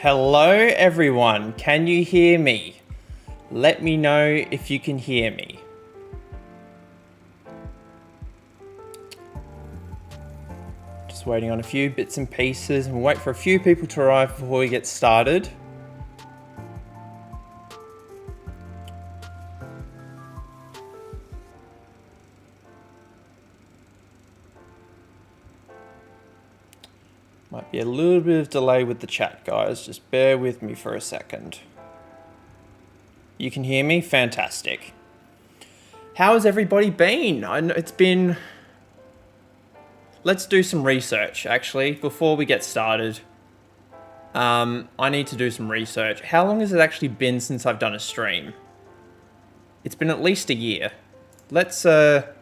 Hello everyone, can you hear me? Let me know if you can hear me. Just waiting on a few bits and pieces and we'll wait for a few people to arrive before we get started. Might be a little bit of delay with the chat, guys. Just bear with me for a second. You can hear me? Fantastic. How has everybody been? I know it's been... Let's do some research, actually, before we get started. I need to do some research. How long has it actually been since I've done a stream? It's been at least a year. Let's have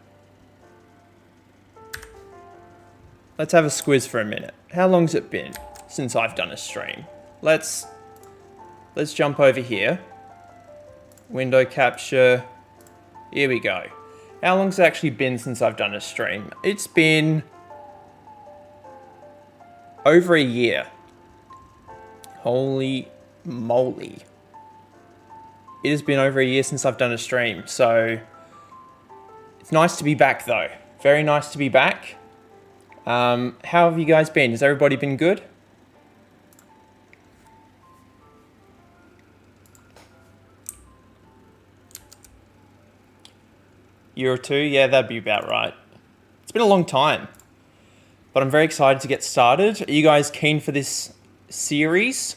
a squiz for a minute. How long's it been since I've done a stream? Let's jump over here. Window capture. Here we go. How long's it actually been since I've done a stream? It's been over a year. Holy moly. It has been over a year since I've done a stream, so it's nice to be back though. Very nice to be back. How have you guys been? Has everybody been good? Year or two? Yeah, that'd be about right. It's been a long time, but I'm very excited to get started. Are you guys keen for this series?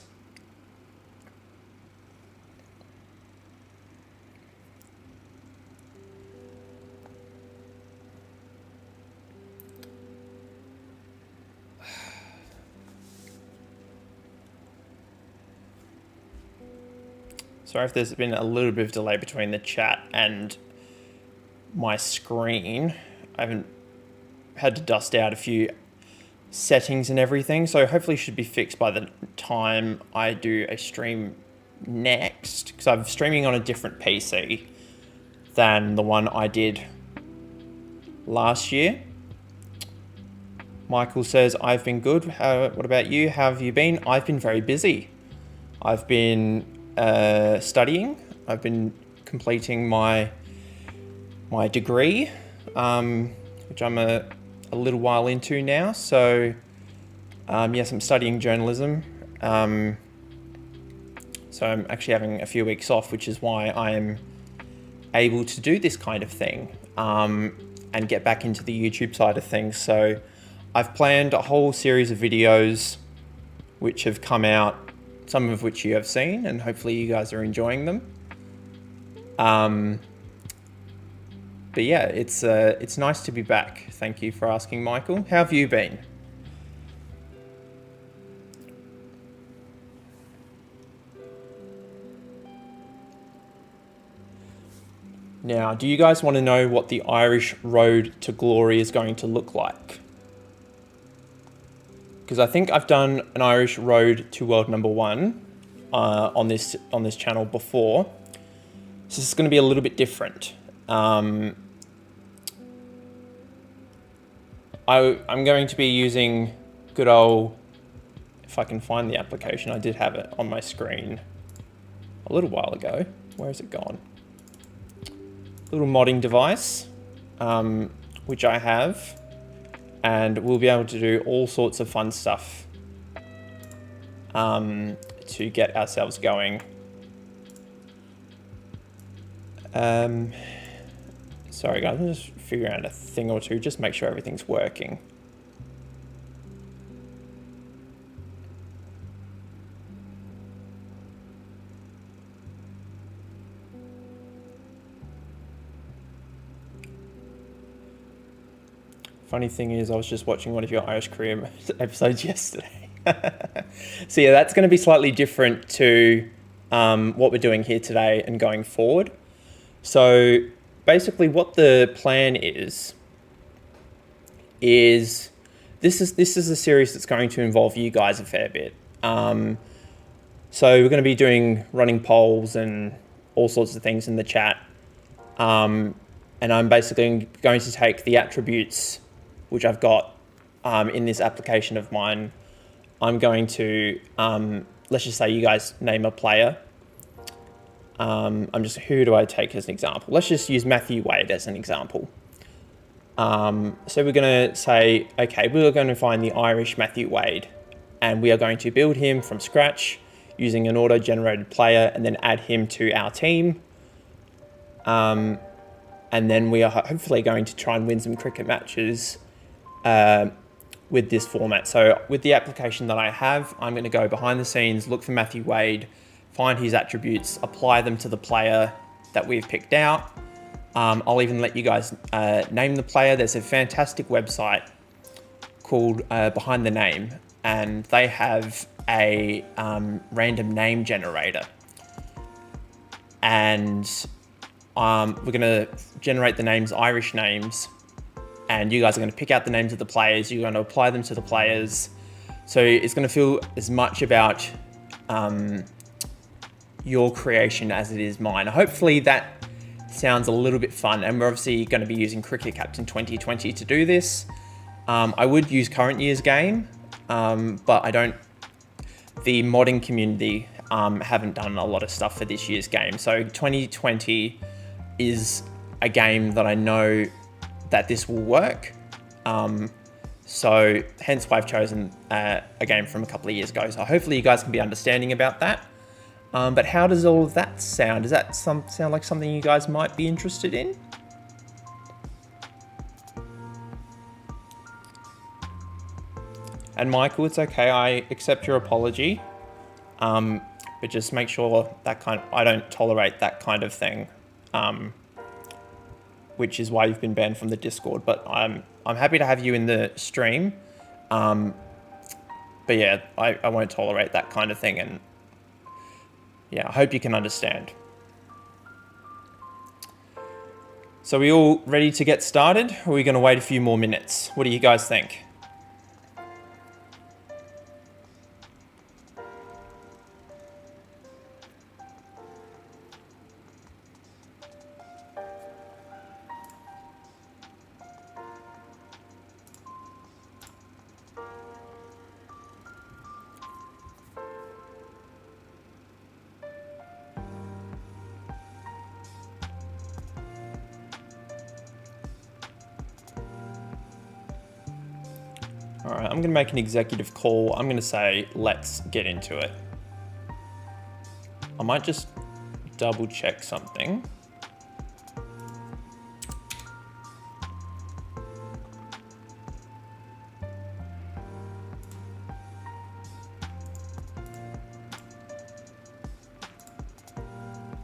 Sorry if there's been a little bit of delay between the chat and my screen. I haven't had to dust out a few settings and everything, so hopefully it should be fixed by the time I do a stream next, because I'm streaming on a different PC than the one I did last year. Michael says, I've been good. What about you? How have you been? I've been very busy. I've been studying. I've been completing my degree, which I'm a little while into now. So yes, I'm studying journalism. So I'm actually having a few weeks off, which is why I'm able to do this kind of thing and get back into the YouTube side of things. So I've planned a whole series of videos which have come out, some of which you have seen, and hopefully you guys are enjoying them. But yeah, it's nice to be back. Thank you for asking, Michael. How have you been? Now, do you guys want to know what the Irish road to glory is going to look like? Because I think I've done an Irish road to world number one on this channel before. So this is going to be a little bit different. I'm going to be using good old, if I can find the application, I did have it on my screen a little while ago. Where has it gone? Little modding device, which I have. And we'll be able to do all sorts of fun stuff to get ourselves going. Sorry guys, I'm just figuring out a thing or two, just make sure everything's working. Funny thing is, I was just watching one of your Irish Career episodes yesterday. So yeah, that's going to be slightly different to what we're doing here today and going forward. So basically what the plan is this is a series that's going to involve you guys a fair bit. So we're going to be running polls and all sorts of things in the chat. And I'm basically going to take the attributes which I've got in this application of mine. I'm going to let's just say you guys name a player. Who do I take as an example? Let's just use Matthew Wade as an example. So we're going to say, okay, we're going to find the Irish Matthew Wade, and we are going to build him from scratch using an auto-generated player and then add him to our team. And then we are hopefully going to try and win some cricket matches with this format. So with the application that I have, I'm going to go behind the scenes, look for Matthew Wade, find his attributes, apply them to the player that we've picked out. I'll even let you guys name the player. There's a fantastic website called Behind the Name, and they have a random name generator. And we're going to generate the names, Irish names, and you guys are going to pick out the names of the players. You're going to apply them to the players. So it's going to feel as much about your creation as it is mine. Hopefully that sounds a little bit fun, and we're obviously going to be using Cricket Captain 2020 to do this. I would use current year's game, but the modding community haven't done a lot of stuff for this year's game. So 2020 is a game that I know that this will work. So hence why I've chosen a game from a couple of years ago. So hopefully you guys can be understanding about that. But how does all of that sound? Does that sound like something you guys might be interested in? And Michael, it's okay, I accept your apology. But just make sure I don't tolerate that kind of thing. Which is why you've been banned from the Discord. But I'm happy to have you in the stream. But yeah, I won't tolerate that kind of thing, and yeah, I hope you can understand. So we all ready to get started? Or are we going to wait a few more minutes? What do you guys think? All right, I'm going to make an executive call. I'm going to say, let's get into it. I might just double check something.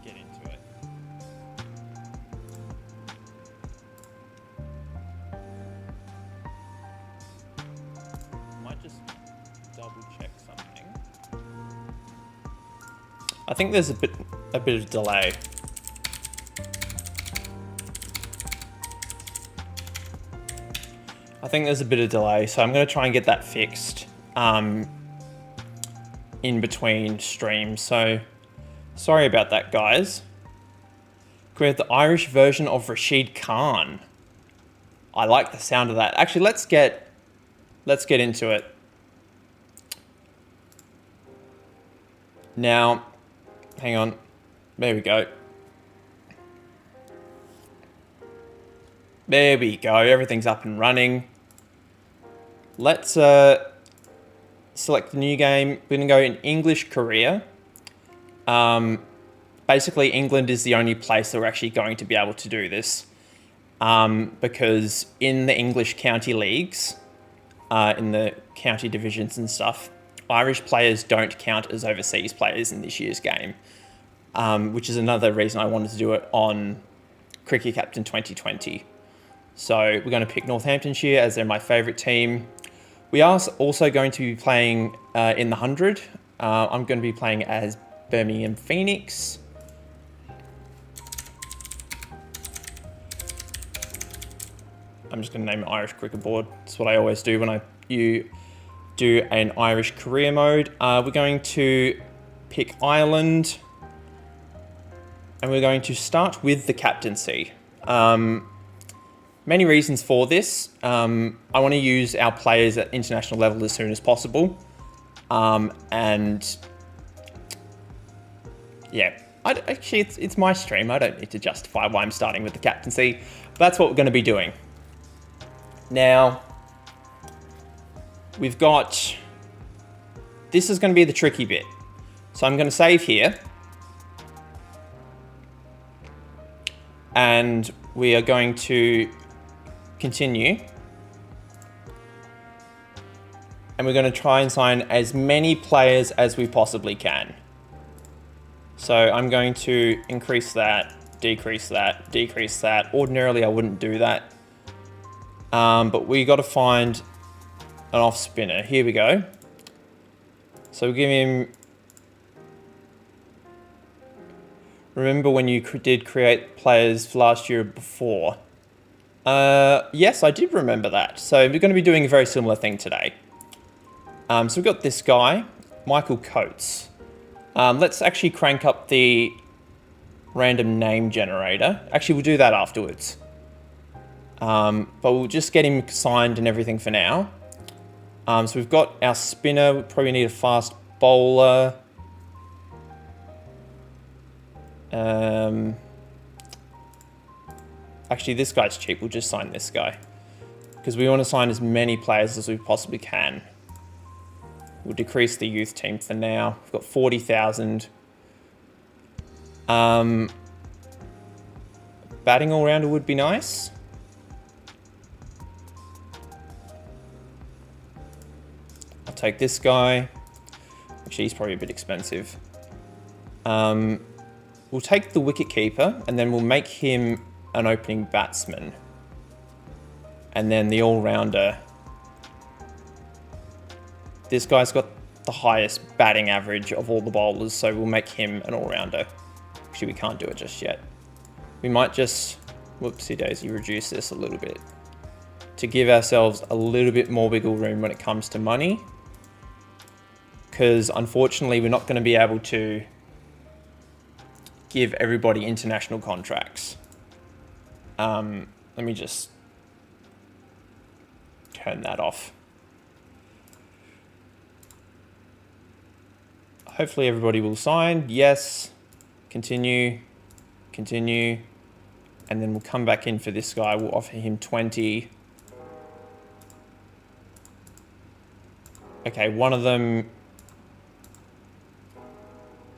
Get into it. Might just double check something. I think there's a bit of delay. So I'm going to try and get that fixed in between streams. So sorry about that, guys. Can we have the Irish version of Rashid Khan? I like the sound of that. Actually, let's get into it. Now, hang on. There we go. There we go. Everything's up and running. Let's select the new game. We're going to go in English Korea. Basically, England is the only place that we're actually going to be able to do this. Because in the English county leagues, in the county divisions and stuff, Irish players don't count as overseas players in this year's game, which is another reason I wanted to do it on Cricket Captain 2020. So we're going to pick Northamptonshire as they're my favourite team. We are also going to be playing in the 100. I'm going to be playing as Birmingham Phoenix. I'm just going to name it Irish Cricket Board. That's what I always do when you do an Irish career mode. We're going to pick Ireland, and we're going to start with the captaincy. Many reasons for this. I want to use our players at international level as soon as possible. And Yeah, actually, it's my stream. I don't need to justify why I'm starting with the captaincy. But that's what we're going to be doing. Now, we've got... This is going to be the tricky bit. So I'm going to save here. And we are going to continue. And we're going to try and sign as many players as we possibly can. So I'm going to increase that, decrease that, decrease that. Ordinarily, I wouldn't do that. But we got to find an off spinner. Here we go. So we'll give him... Remember when you did create players last year before? Yes, I did remember that. So we're going to be doing a very similar thing today. So we've got this guy, Michael Coates. Let's actually crank up the random name generator. Actually, we'll do that afterwards. But we'll just get him signed and everything for now. So we've got our spinner. We probably need a fast bowler. Actually, this guy's cheap. We'll just sign this guy. Because we want to sign as many players as we possibly can. We'll decrease the youth team for now. We've got 40,000. Batting all-rounder would be nice. I'll take this guy. Actually, he's probably a bit expensive. We'll take the wicket-keeper, and then we'll make him an opening batsman. And then the all-rounder... This guy's got the highest batting average of all the bowlers, so we'll make him an all-rounder. Actually, we can't do it just yet. We might just, whoopsie daisy, reduce this a little bit to give ourselves a little bit more wiggle room when it comes to money. Because unfortunately, we're not going to be able to give everybody international contracts. Let me just turn that off. Hopefully everybody will sign. Yes. Continue. Continue. And then we'll come back in for this guy. We'll offer him 20. Okay, one of them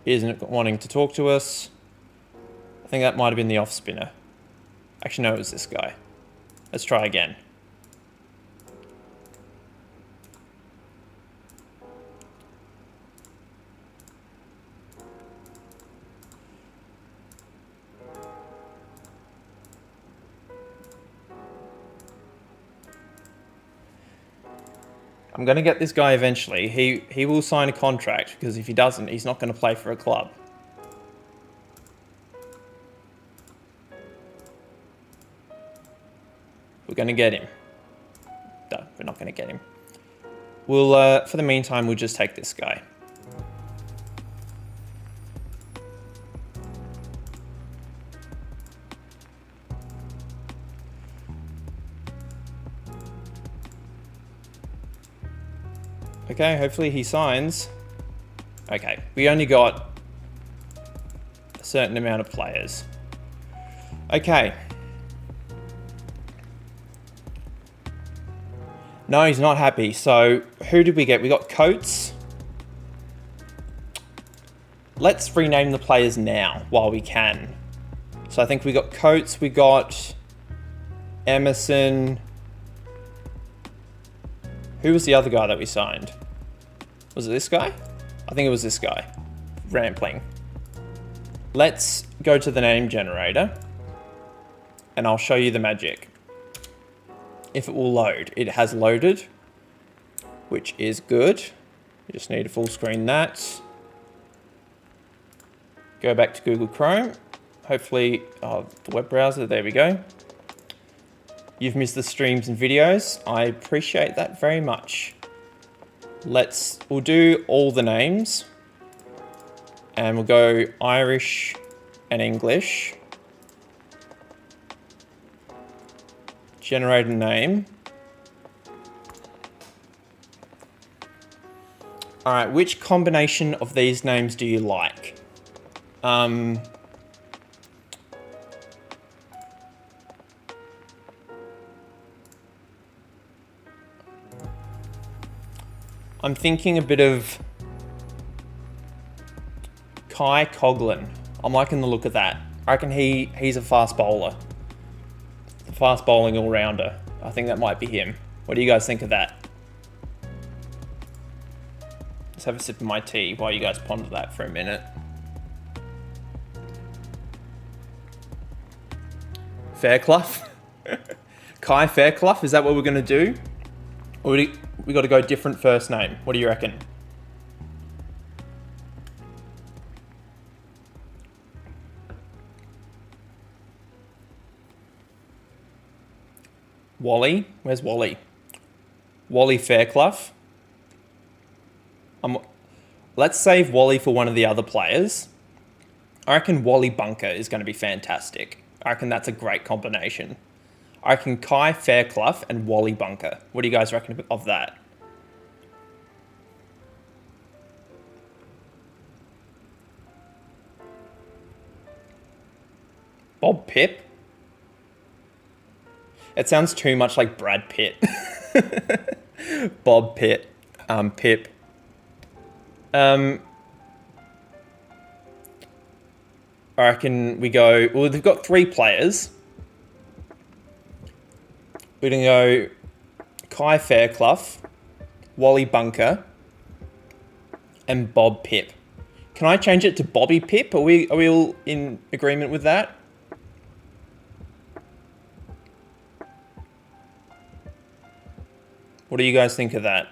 isn't wanting to talk to us. I think that might have been the off spinner. Actually, no, it was this guy. Let's try again. I'm going to get this guy eventually. He will sign a contract, because if he doesn't, he's not going to play for a club. We're going to get him. No, we're not going to get him. We'll, for the meantime, we'll just take this guy. Okay, hopefully he signs. Okay, we only got a certain amount of players. Okay. No, he's not happy. So, who did we get? We got Coates. Let's rename the players now while we can. So I think we got Coates, we got Emerson. Who was the other guy that we signed? Was it this guy? I think it was this guy. Rampling. Let's go to the name generator and I'll show you the magic. If it will load. It has loaded, which is good. You just need to full screen that. Go back to Google Chrome. Hopefully, the web browser, there we go. You've missed the streams and videos. I appreciate that very much. We'll do all the names. And we'll go Irish and English. Generate a name. All right, which combination of these names do you like? I'm thinking a bit of Kai Coughlin. I'm liking the look of that. I reckon he's a fast bowler. A fast bowling all-rounder. I think that might be him. What do you guys think of that? Let's have a sip of my tea while you guys ponder that for a minute. Fairclough? Kai Fairclough, is that what we're going to do? Or we got to go different first name? What do you reckon? Wally? Where's Wally? Wally Fairclough. Let's save Wally for one of the other players. I reckon Wally Bunker is going to be fantastic. I reckon that's a great combination. I reckon Kai Fairclough and Wally Bunker. What do you guys reckon of that? Bob Pip? It sounds too much like Brad Pitt. Bob Pitt. Pip. I reckon we go... Well, they've got 3 players. We're going to go Kai Fairclough, Wally Bunker, and Bob Pip. Can I change it to Bobby Pip? Are we all in agreement with that? What do you guys think of that?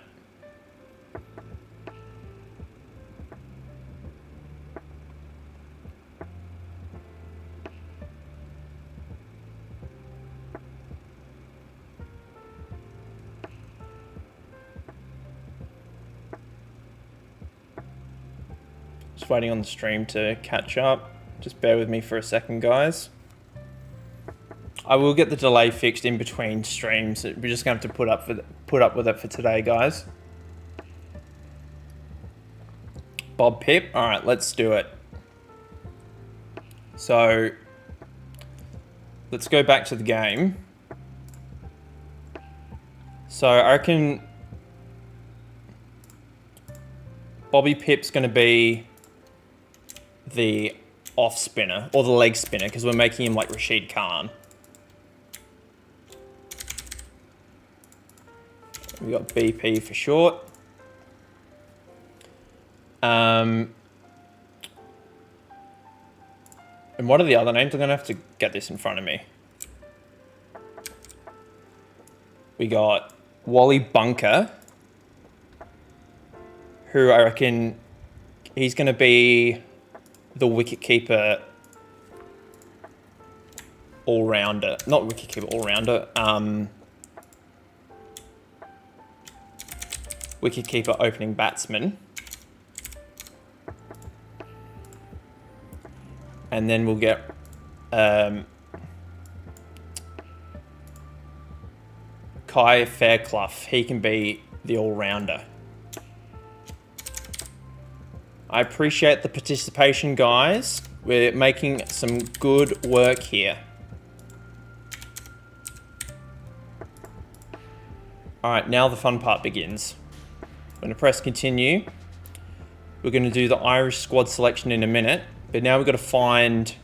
Just waiting on the stream to catch up. Just bear with me for a second, guys. I will get the delay fixed in between streams. We're just going to have to put up with it for today, guys. Bob Pip. All right, let's do it. So let's go back to the game. So I reckon Bobby Pip's going to be the off spinner or the leg spinner because we're making him like Rashid Khan. We got BP for short. And what are the other names? I'm going to have to get this in front of me. We got Wally Bunker, who I reckon he's going to be the wicketkeeper all-rounder. Not wicketkeeper all-rounder. Wicketkeeper opening batsman. And then we'll get Kai Fairclough. He can be the all-rounder. I appreciate the participation, guys. We're making some good work here. All right, now the fun part begins. I'm going to press continue. We're going to do the Irish squad selection in a minute, but now we've got to find...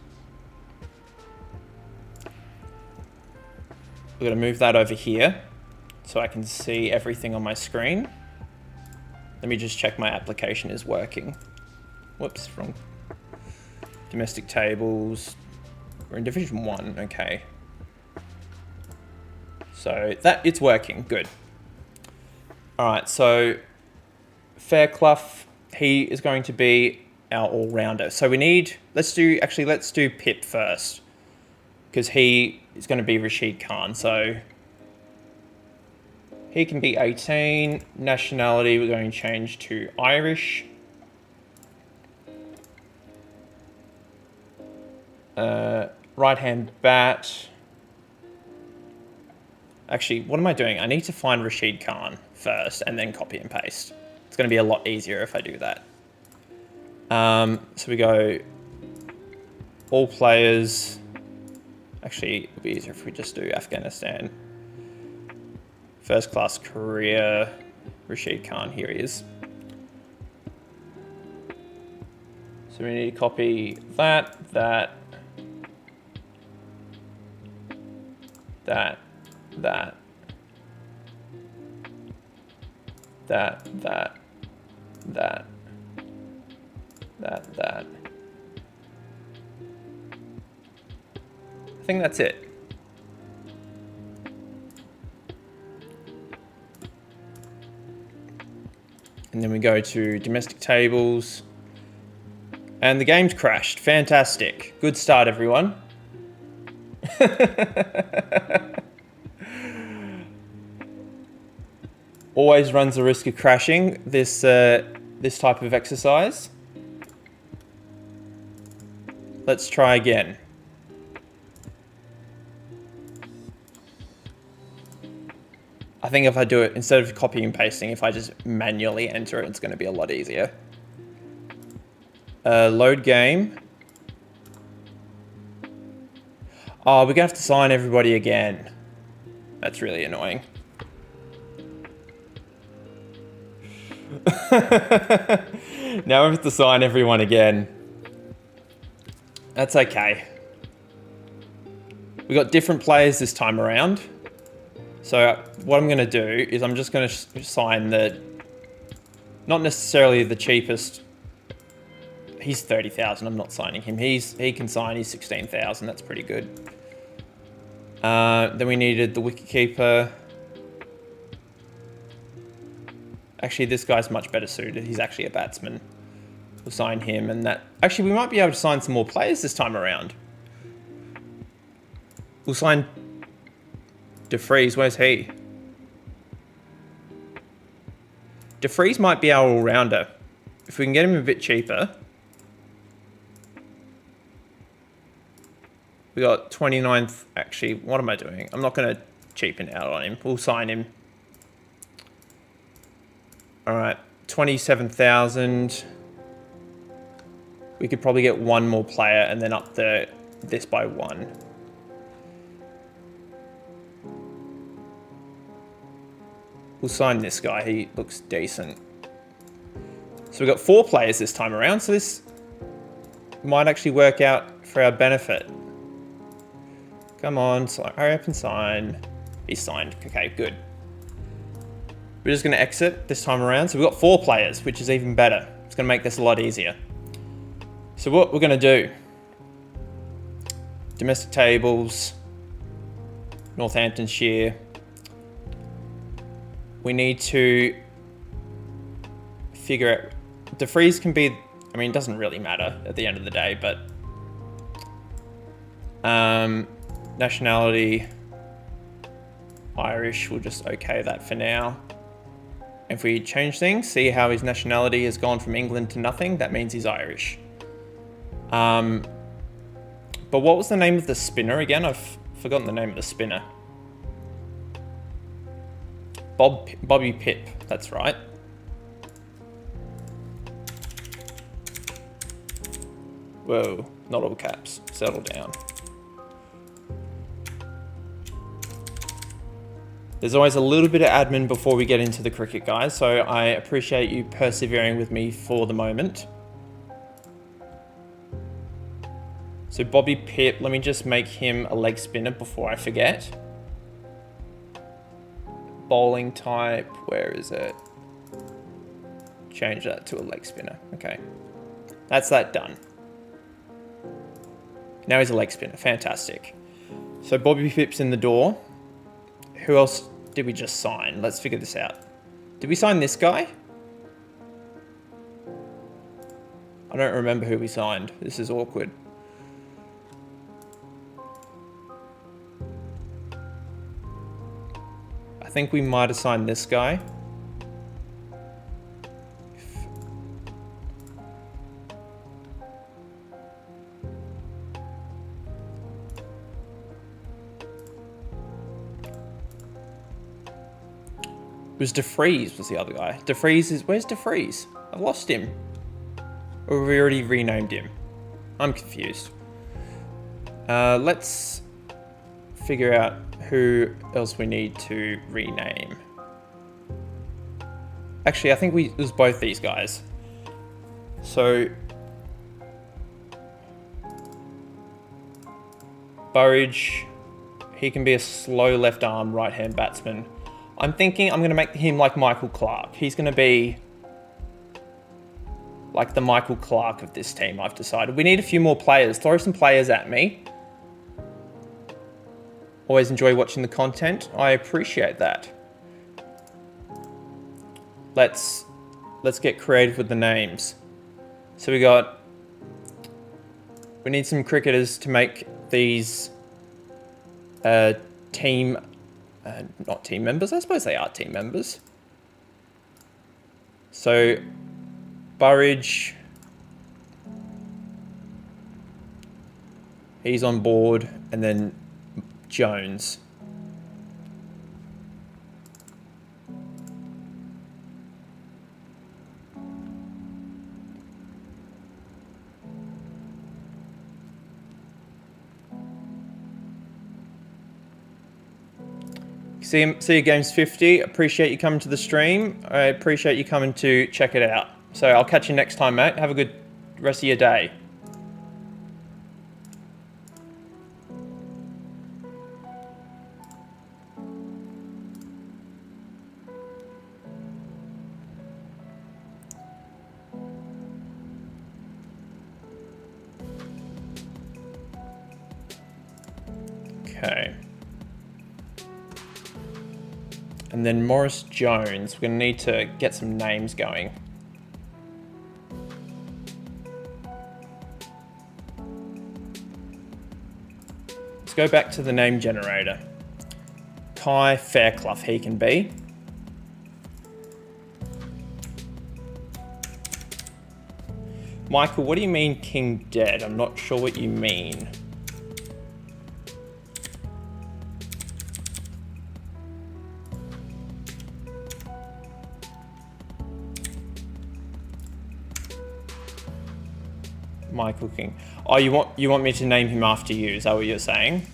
We're going to move that over here so I can see everything on my screen. Let me just check my application is working. Whoops, wrong. Domestic tables. We're in Division 1, okay. So it's working, good. All right, so Fairclough, he is going to be our all-rounder. So we need, let's do Pip first because he is going to be Rashid Khan. So he can be 18, nationality, we're going to change to Irish. Right-hand bat. Actually, what am I doing? I need to find Rashid Khan first and then copy and paste. It's going to be a lot easier if I do that. So we go all players. Actually, it'll be easier if we just do Afghanistan. First class career, Rashid Khan, here he is. So we need to copy that, that, that, that, that, that, that, that. I think that's it. And then we go to domestic tables. And the game's crashed. Fantastic. Good start, everyone. Always runs the risk of crashing this type of exercise. Let's try again. I think if I do it, instead of copying and pasting, if I just manually enter it, it's going to be a lot easier. Load game. Oh, we're going to have to sign everybody again. That's really annoying. Now we have to sign everyone again. That's okay. We got different players this time around. So what I'm going to do is I'm just going to sign the, not necessarily the cheapest. He's 30,000. I'm not signing him. He can sign. He's 16,000. That's pretty good. Then we needed the wicketkeeper. Actually, this guy's much better suited. He's actually a batsman. We'll sign him, and that. Actually, we might be able to sign some more players this time around. We'll sign DeFries. Where's he? DeFries might be our all-rounder. If we can get him a bit cheaper. We got 29th. Actually, what am I doing? I'm not going to cheapen out on him. We'll sign him. All right, 27,000. We could probably get one more player and then up this by one. We'll sign this guy. He looks decent. So we've got 4 players this time around. So this might actually work out for our benefit. Come on, hurry up and sign. He's signed. Okay, good. We're just going to exit this time around. So we've got 4 players, which is even better. It's going to make this a lot easier. So what we're going to do, domestic tables, Northamptonshire. We need to figure out, DeFries can be, I mean, it doesn't really matter at the end of the day, but nationality, Irish, we'll just okay that for now. If we change things, see how his nationality has gone from England to nothing, that means he's Irish. But what was the name of the spinner again? I've forgotten the name of the spinner. Bobby Pip, that's right. Whoa, not all caps, settle down. There's always a little bit of admin before we get into the cricket, guys, so I appreciate you persevering with me for the moment. So Bobby Pip, let me just make him a leg spinner before I forget. Bowling type, where is it? Change that to a leg spinner. Okay, that's that done. Now he's a leg spinner, fantastic. So Bobby Pip's in the door. Who else did we just sign? Let's figure this out. Did we sign this guy? I don't remember who we signed. This is awkward. I think we might have signed this guy. It was DeFries was the other guy. DeFries is, where's DeFries? I've lost him. Or have we already renamed him? I'm confused. Let's figure out who else we need to rename. Actually, I think it was both these guys. So Burridge, he can be a slow left arm, right hand batsman. I'm thinking I'm going to make him like Michael Clark. He's going to be like the Michael Clark of this team, I've decided. We need a few more players. Throw some players at me. Always enjoy watching the content. I appreciate that. Let's get creative with the names. So we need some cricketers to make these not team members. I suppose they are team members. So Burridge, he's on board, and then Jones. See you Games 50. Appreciate you coming to the stream. I appreciate you coming to check it out. So I'll catch you next time, mate. Have a good rest of your day. Okay. And then Morris Jones. We're going to need to get some names going. Let's go back to the name generator. Kai Fairclough, he can be. Michael, what do you mean King Dead? I'm not sure what you mean. Michael King. Oh, you want me to name him after you? Is that what you're saying?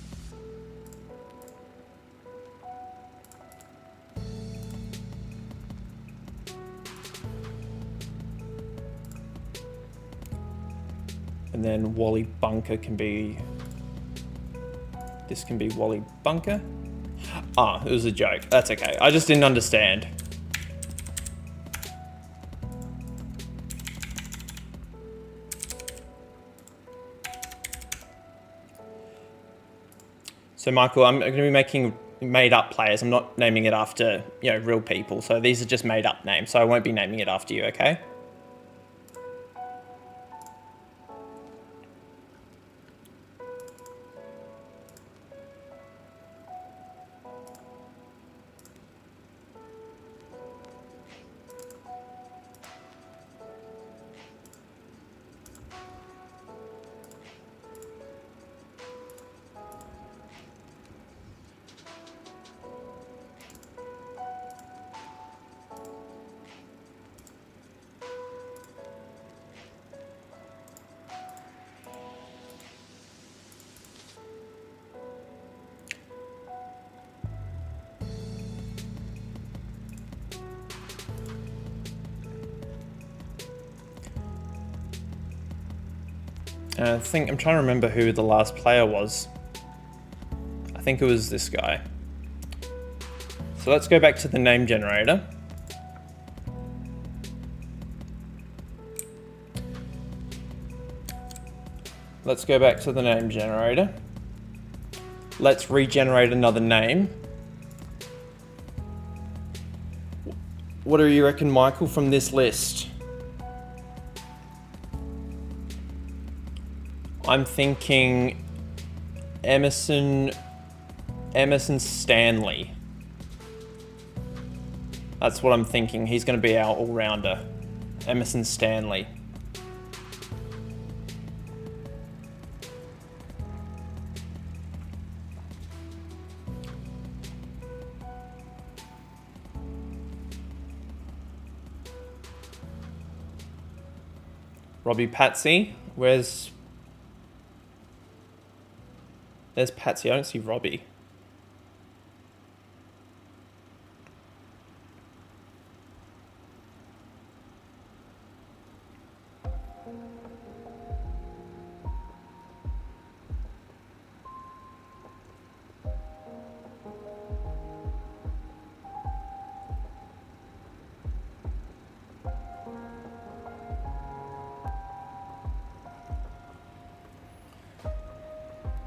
And then Wally Bunker can be... This can be Wally Bunker. Ah, it was a joke. That's okay. I just didn't understand. So Michael, I'm going to be making made up players. I'm not naming it after, real people. So these are just made up names. So I won't be naming it after you, okay? I'm trying to remember who the last player was. I think it was this guy. So let's go back to the name generator. Let's go back to the name generator. Let's regenerate another name. What do you reckon, Michael, from this list? I'm thinking Emerson Stanley. That's what I'm thinking. He's going to be our all-rounder. Emerson Stanley. Robbie Patsy. Where's There's Patsy. I don't see Robbie.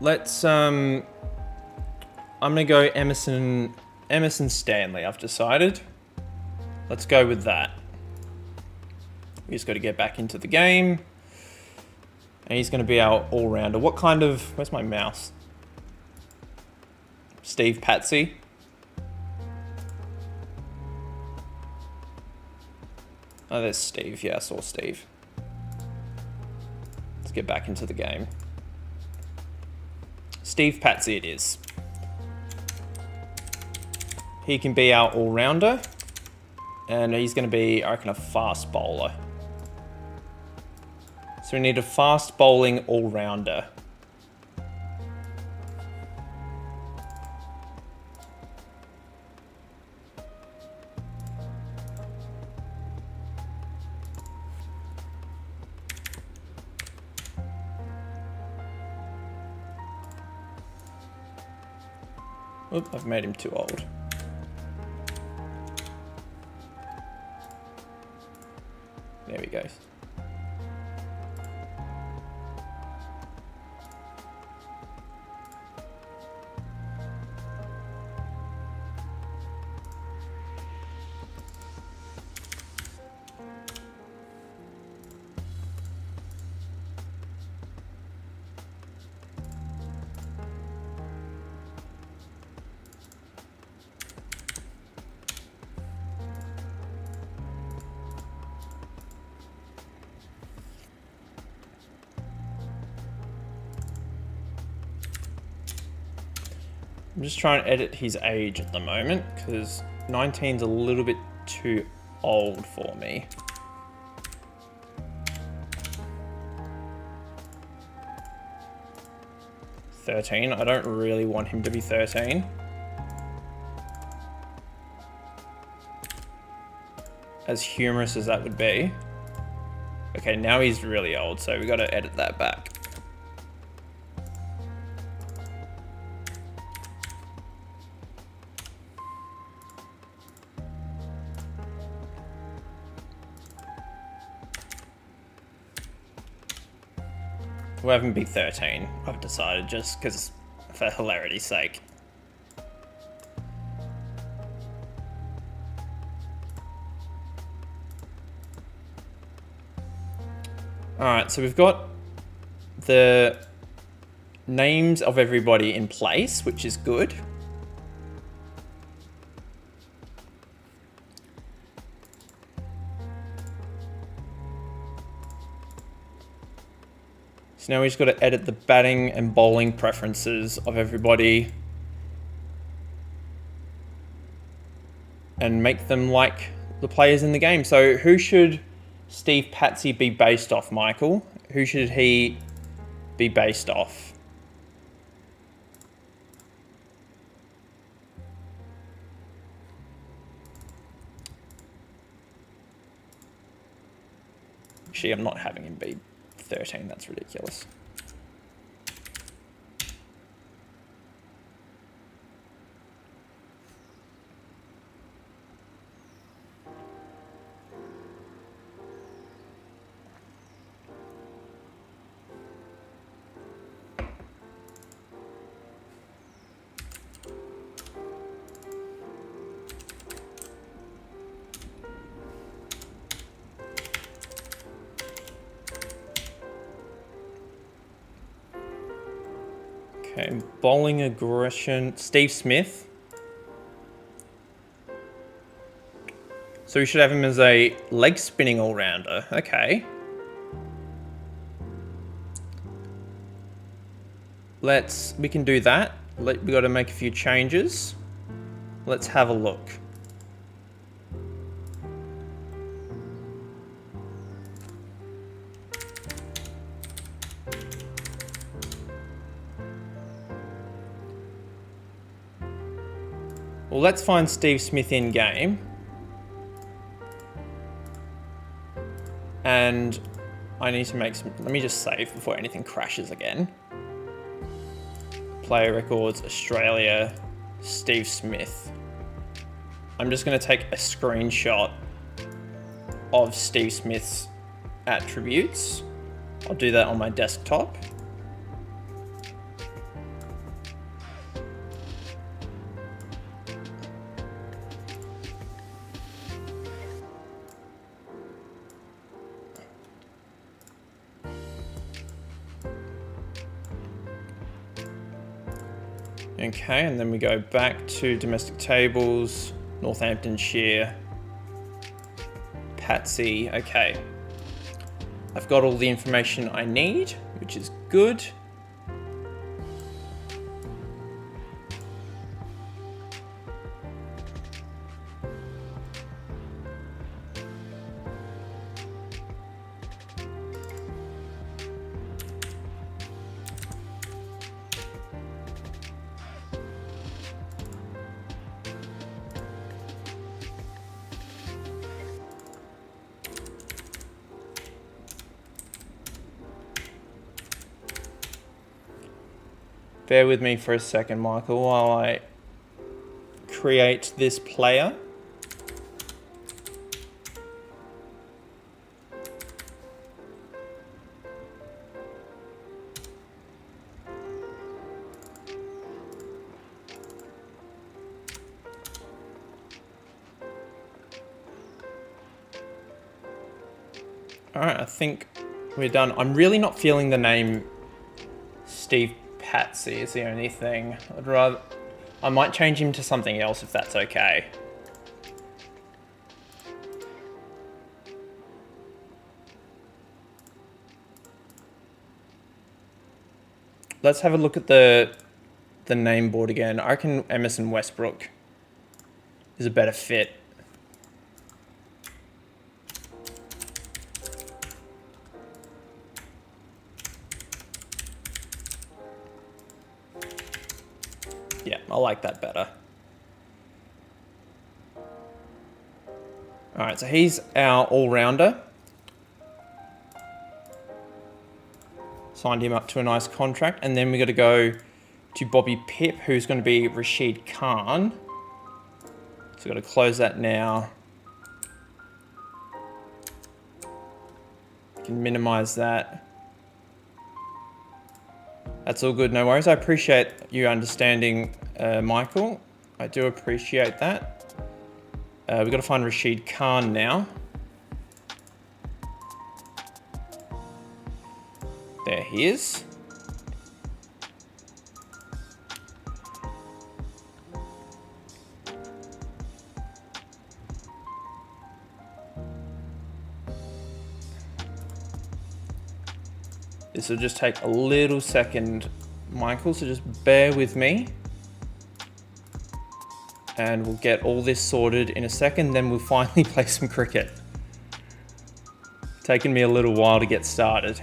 Let's I'm gonna go Emerson Stanley. I've decided. Let's go with that. We just got to get back into the game, and he's gonna be our all-rounder. What kind of? Where's my mouse? Steve Patsy. Oh, there's Steve. Yeah, I saw Steve. Let's get back into the game. Steve Patsy it is. He can be our all-rounder. And he's going to be, I reckon, a fast bowler. So we need a fast bowling all-rounder. Oop, I've made him too old. There we go. I'm just trying to edit his age at the moment because 19's a little bit too old for me. $13. I don't really want him to be 13. As humorous as that would be. Okay, now he's really old, so we got to edit that back. We'll have him be 13, I've decided, just because for hilarity's sake. Alright, so we've got the names of everybody in place, which is good. So now we've just got to edit the batting and bowling preferences of everybody and make them like the players in the game. So who should Steve Patsy be based off, Michael? Who should he be based off? Actually, I'm not having him be 13, that's ridiculous. Okay, bowling aggression, Steve Smith. So we should have him as a leg spinning all-rounder. Okay. We can do that. We got to make a few changes. Let's have a look. Well, let's find Steve Smith in game. And I need to make some... Let me just save before anything crashes again. Player records, Australia, Steve Smith. I'm just going to take a screenshot of Steve Smith's attributes. I'll do that on my desktop. Okay, and then we go back to domestic tables, Northamptonshire, Patsy. Okay, I've got all the information I need, which is good. Bear with me for a second, Michael, while I create this player. All right, I think we're done. I'm really not feeling the name Steve Patsy is the only thing. I might change him to something else if that's okay. Let's have a look at the name board again. I reckon Emerson Westbrook is a better fit. Yeah, I like that better. All right, so he's our all-rounder. Signed him up to a nice contract. And then we got to go to Bobby Pip, who's going to be Rashid Khan. So we've got to close that now. We can minimize that. That's all good, no worries. I appreciate you understanding, Michael. I do appreciate that. We've got to find Rashid Khan now. There he is. This will just take a little second, Michael, so just bear with me. And we'll get all this sorted in a second, then we'll finally play some cricket. Taken me a little while to get started.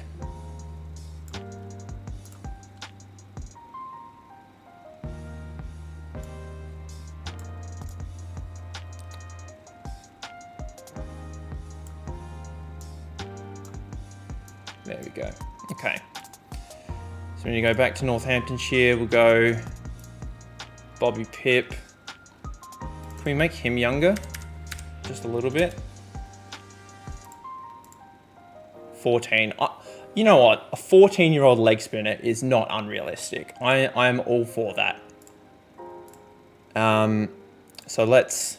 There we go. Okay. So when you go back to Northamptonshire, we'll go Bobby Pip. Can we make him younger? Just a little bit. 14. You know what? A 14-year-old leg spinner is not unrealistic. I am all for that. So let's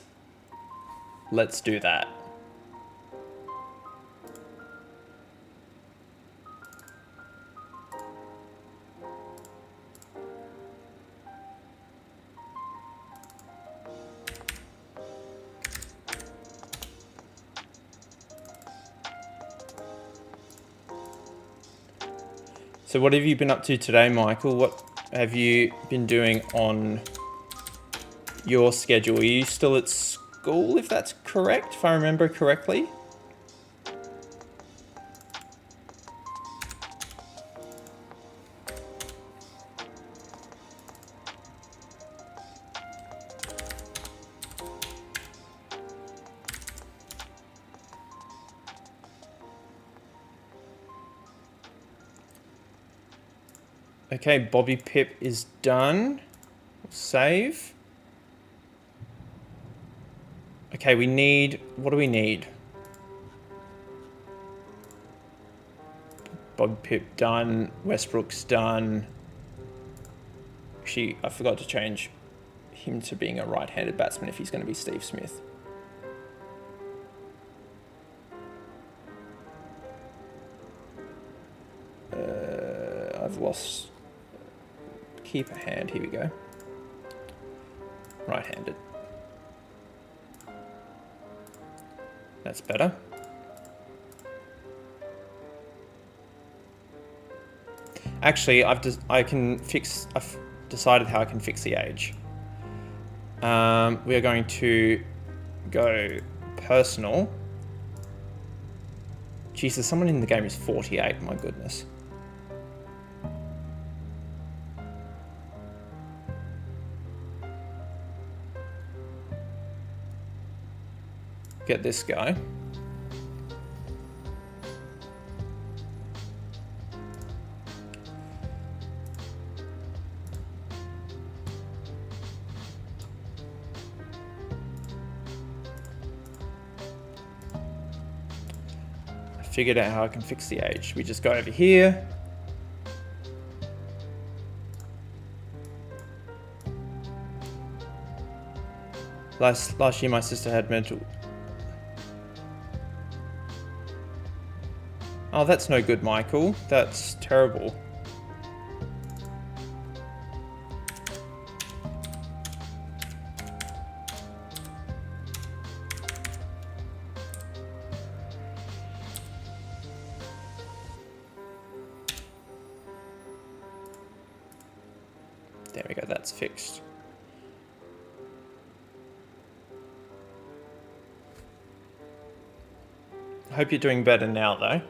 do that. So what have you been up to today, Michael? What have you been doing on your schedule? Are you still at school, if that's correct, if I remember correctly? Okay, Bobby Pip is done. Save. Okay, we need... What do we need? Bobby Pip done. Westbrook's done. Actually, I forgot to change him to being a right-handed batsman if he's going to be Steve Smith. I've lost keeper hand. Here we go. Right-handed. That's better. Actually, I've decided how I can fix the age. We are going to go personal. Jesus, someone in the game is 48. My goodness. Get this guy. I figured out how I can fix the age. We just go over here. Last year my sister had mental... Oh, that's no good, Michael. That's terrible. There we go, that's fixed. I hope you're doing better now, though.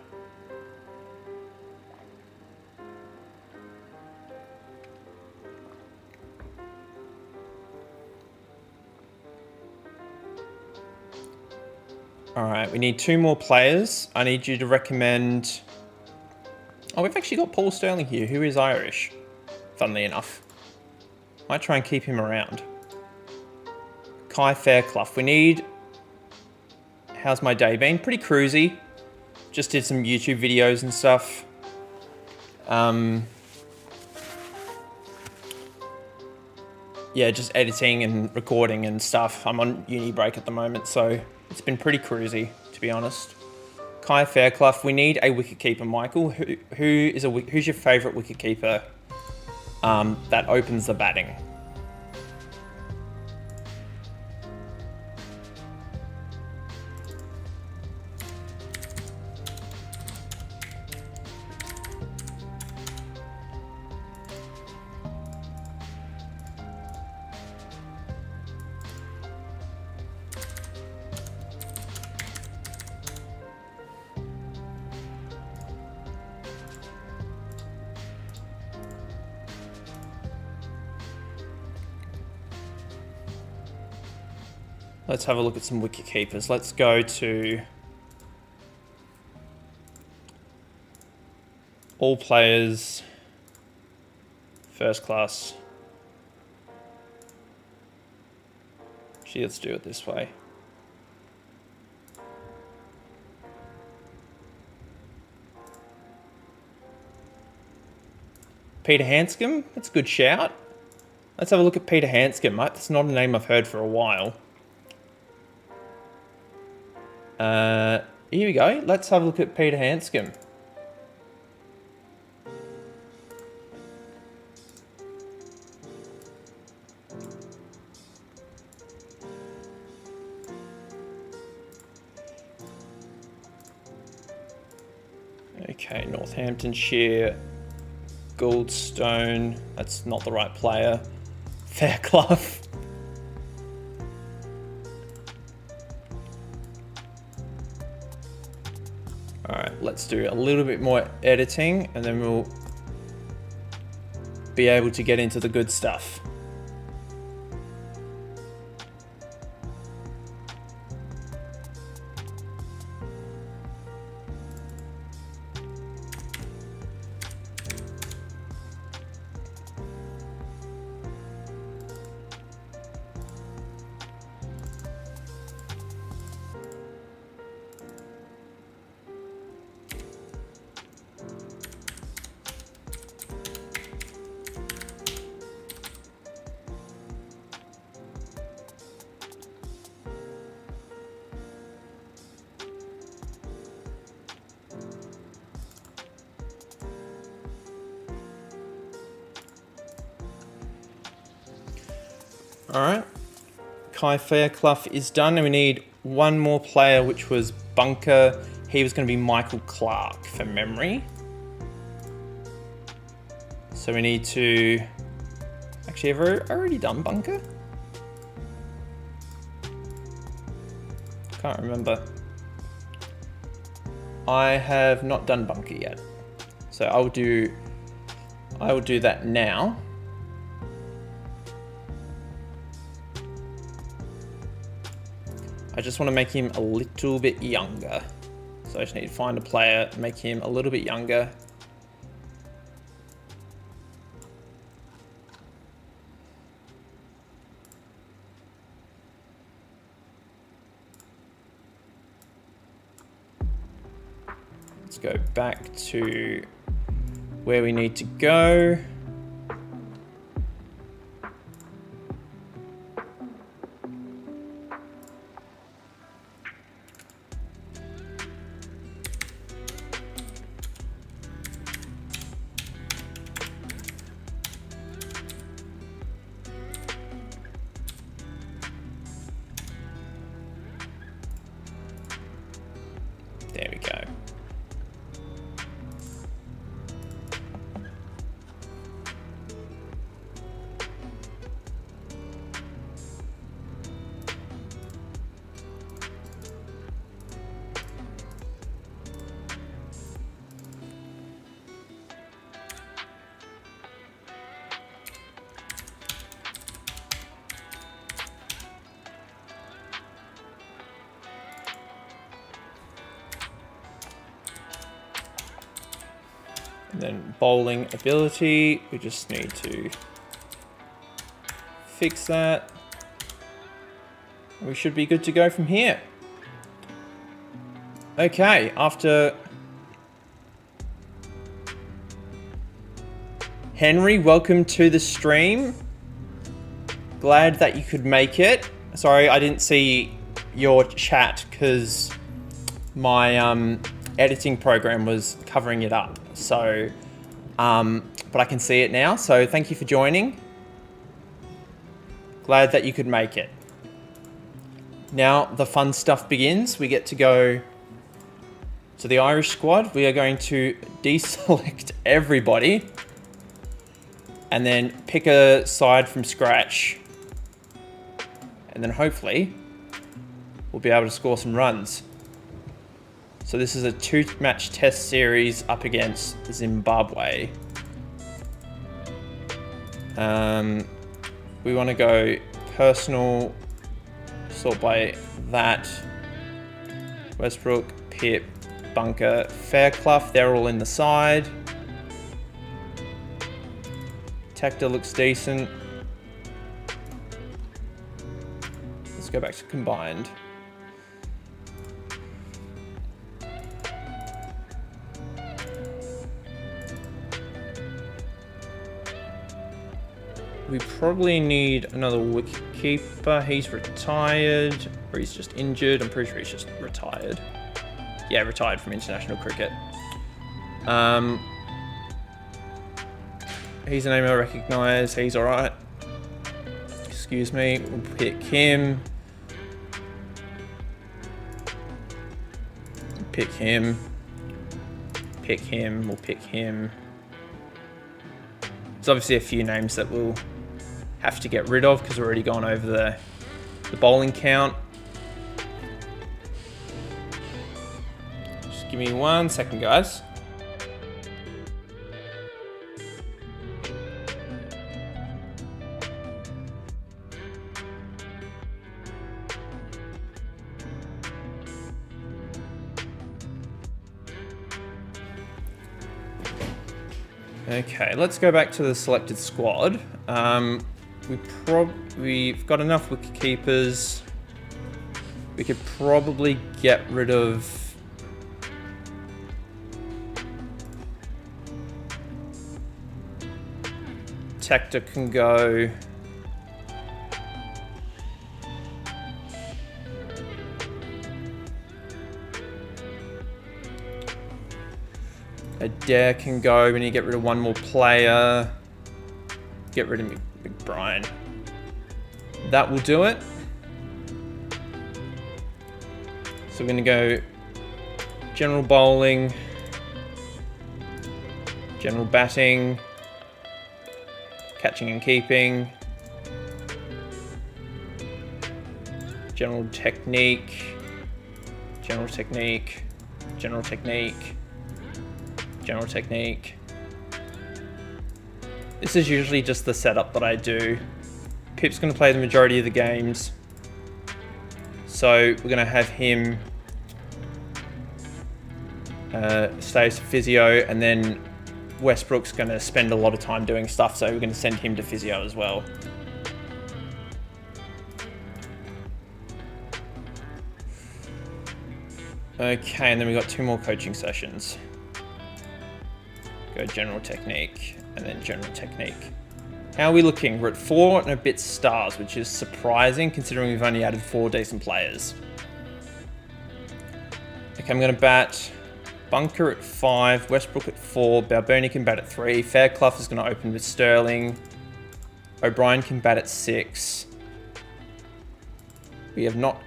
Alright, we need 2 more players. I need you to recommend... Oh, we've actually got Paul Sterling here, who is Irish, funnily enough. Might try and keep him around. Kai Fairclough. We need... How's my day been? Pretty cruisy. Just did some YouTube videos and stuff. Yeah, just editing and recording and stuff. I'm on uni break at the moment, so it's been pretty cruisy, to be honest. Kai Fairclough. We need a wicketkeeper, Michael. Who's your favourite wicketkeeper that opens the batting? Let's have a look at some wicket keepers. Let's go to all players, first class. Actually, let's do it this way. Peter Hanscom, that's a good shout. Let's have a look at Peter Hanscom. That's not a name I've heard for a while. Here we go. Let's have a look at Peter Hanscom. Okay, Northamptonshire, Goldstone. That's not the right player. Fairclough. Alright, let's do a little bit more editing and then we'll be able to get into the good stuff. All right. Kai Fairclough is done, and we need one more player, which was Bunker. He was going to be Michael Clark for memory. So we need to... Actually, have I already done Bunker? Can't remember. I have not done Bunker yet. So I will do that now. I just want to make him a little bit younger. So I just need to find a player, make him a little bit younger. Let's go back to where we need to go. There we go. And then bowling ability, we just need to fix that. We should be good to go from here. Okay, after... Henry, welcome to the stream. Glad that you could make it. Sorry, I didn't see your chat because my editing program was covering it up. So, but I can see it now. So thank you for joining. Glad that you could make it. Now the fun stuff begins. We get to go to the Irish squad. We are going to deselect everybody and then pick a side from scratch. And then hopefully we'll be able to score some runs. So this is a 2-match test series up against Zimbabwe. We want to go personal, sort by that. Westbrook, Pip, Bunker, Fairclough, they're all in the side. Tector looks decent. Let's go back to combined. We probably need another wicketkeeper. He's retired, or he's just injured. I'm pretty sure he's just retired. Yeah, retired from international cricket. He's a name I recognise. He's all right. Excuse me. We'll pick him. Pick him. Pick him. We'll pick him. There's obviously a few names that we'll have to get rid of because we're already gone over the bowling count. Just give me 1 second, guys. Okay, let's go back to the selected squad. We've got enough wicket keepers. We could probably get rid of Tector can go. Adair can go. We need to get rid of one more player. Get rid of McBride. that will do it. So we're going to go general bowling, general batting, catching and keeping, general technique, general technique, general technique, general technique. This is usually just the setup that I do. Pip's going to play the majority of the games, so we're going to have him stay as physio, and then Westbrook's going to spend a lot of time doing stuff, so we're going to send him to physio as well. Okay, and then we've got 2 more coaching sessions. Go general technique, and then general technique. How are we looking? We're at 4 and a bit stars, which is surprising considering we've only added 4 decent players. Okay, I'm going to bat Bunker at 5, Westbrook at 4, Balboni can bat at 3, Fairclough is going to open with Sterling, O'Brien can bat at 6. We have not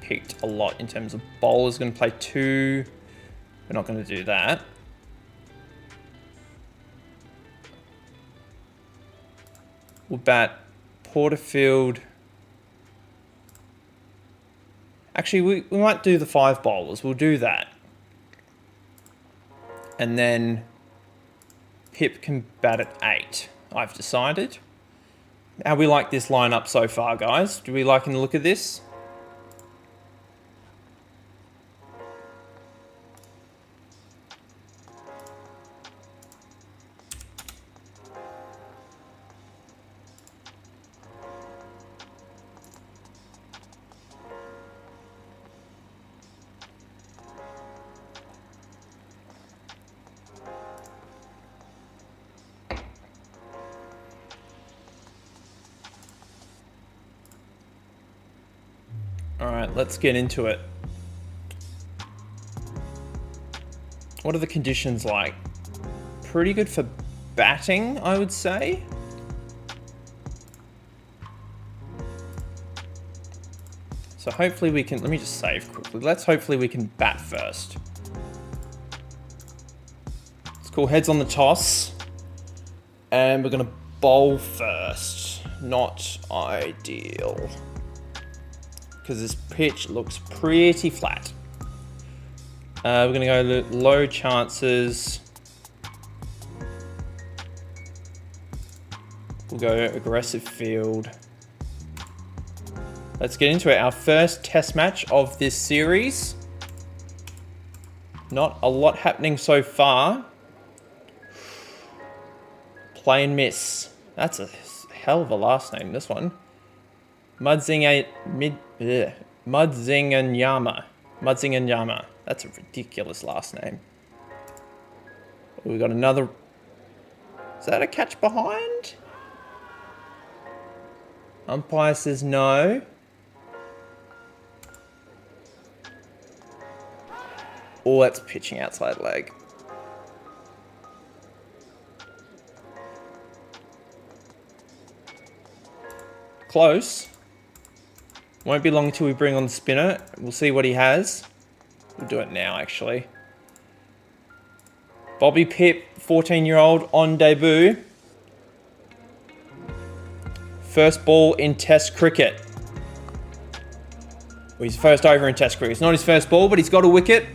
picked a lot in terms of bowlers. Going to play 2. We're not going to do that. We'll bat Porterfield. Actually, we might do the 5 bowlers. We'll do that. And then Pip can bat at 8, I've decided. How we like this lineup so far, guys? Do we like the look of this? Alright, let's get into it. What are the conditions like? Pretty good for batting, I would say. So hopefully we can... Let me just save quickly. Hopefully we can bat first. Let's call heads on the toss. And we're going to bowl first. Not ideal, because this pitch looks pretty flat. We're going to go low chances. We'll go aggressive field. Let's get into it. Our first test match of this series. Not a lot happening so far. Play and miss. That's a hell of a last name, this one. Mudzinganyama. That's a ridiculous last name. We got another. Is that a catch behind? Umpire says no. Oh, that's pitching outside leg. Close. Won't be long until we bring on the spinner. We'll see what he has. We'll do it now, actually. Bobby Pip, 14-year-old on debut. First ball in Test cricket. Well, he's first over in Test cricket. It's not his first ball, but he's got a wicket.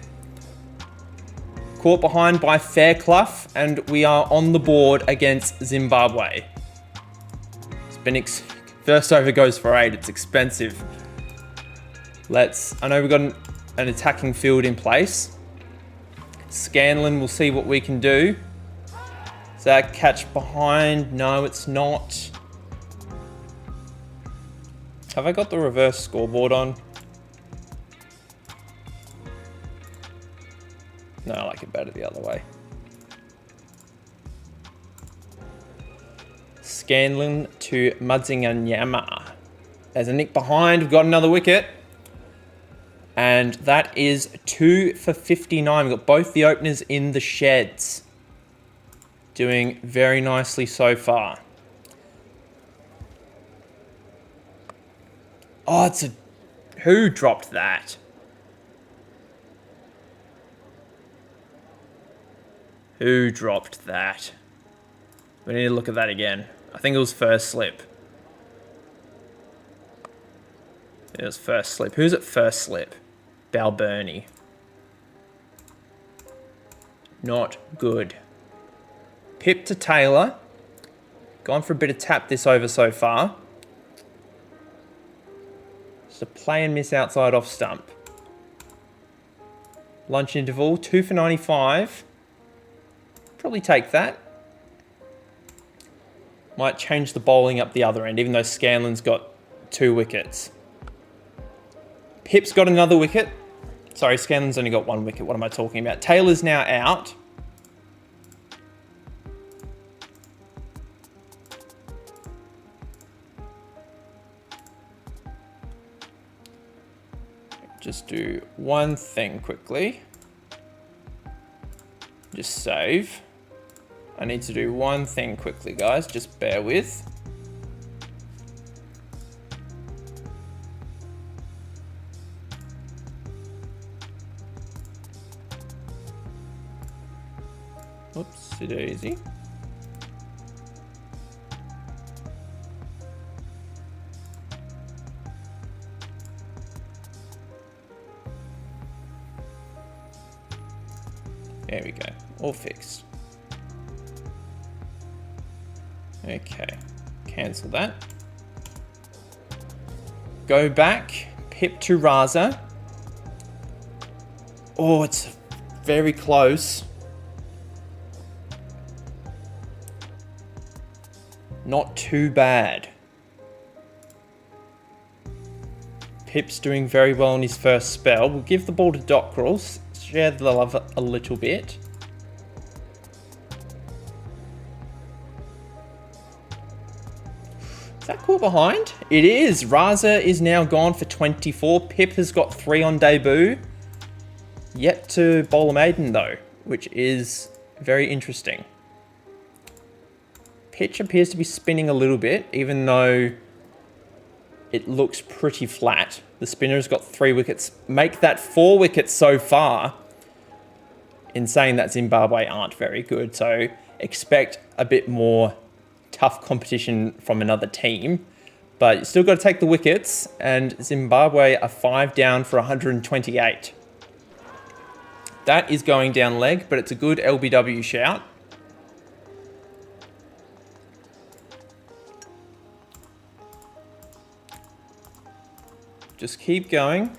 Caught behind by Fairclough, and we are on the board against Zimbabwe. It's been first over goes for 8. It's expensive. I know we've got an attacking field in place. Scanlon, we'll see what we can do. Is that catch behind? No, it's not. Have I got the reverse scoreboard on? No, I like it better the other way. Scanlon to Mudzinganyama. There's a nick behind. We've got another wicket. And that is 2 for 59. We've got both the openers in the sheds. Doing very nicely so far. Oh, who dropped that? Who dropped that? We need to look at that again. I think it was first slip. It was first slip. Who's at first slip? Balburney. Not good. Pip to Taylor. Gone for a bit of tap this over so far. Just a play and miss outside off stump. Lunch interval, 2 for 95. Probably take that. Might change the bowling up the other end, even though Scanlon's got 2 wickets. Pip's got another wicket. Sorry, Scanlon's only got 1 wicket. What am I talking about? Taylor's now out. Just do one thing quickly. Just save. I need to do one thing quickly, guys. Just bear with. Oopsie daisy. There we go, all fixed. Okay, cancel that. Go back, Pip to Raza. Oh, it's very close. Not too bad. Pip's doing very well in his first spell. We'll give the ball to Dockrell, share the love a little bit. Is that caught behind? It is. Raza is now gone for 24. Pip has got 3 on debut. Yet to bowl a maiden though, which is very interesting. Pitch appears to be spinning a little bit, even though it looks pretty flat. The spinner's got 3 wickets. Make that 4 wickets so far. In saying that, Zimbabwe aren't very good, so expect a bit more tough competition from another team. But you still got to take the wickets, and Zimbabwe are 5 down for 128. That is going down leg, but it's a good LBW shout. Just keep going.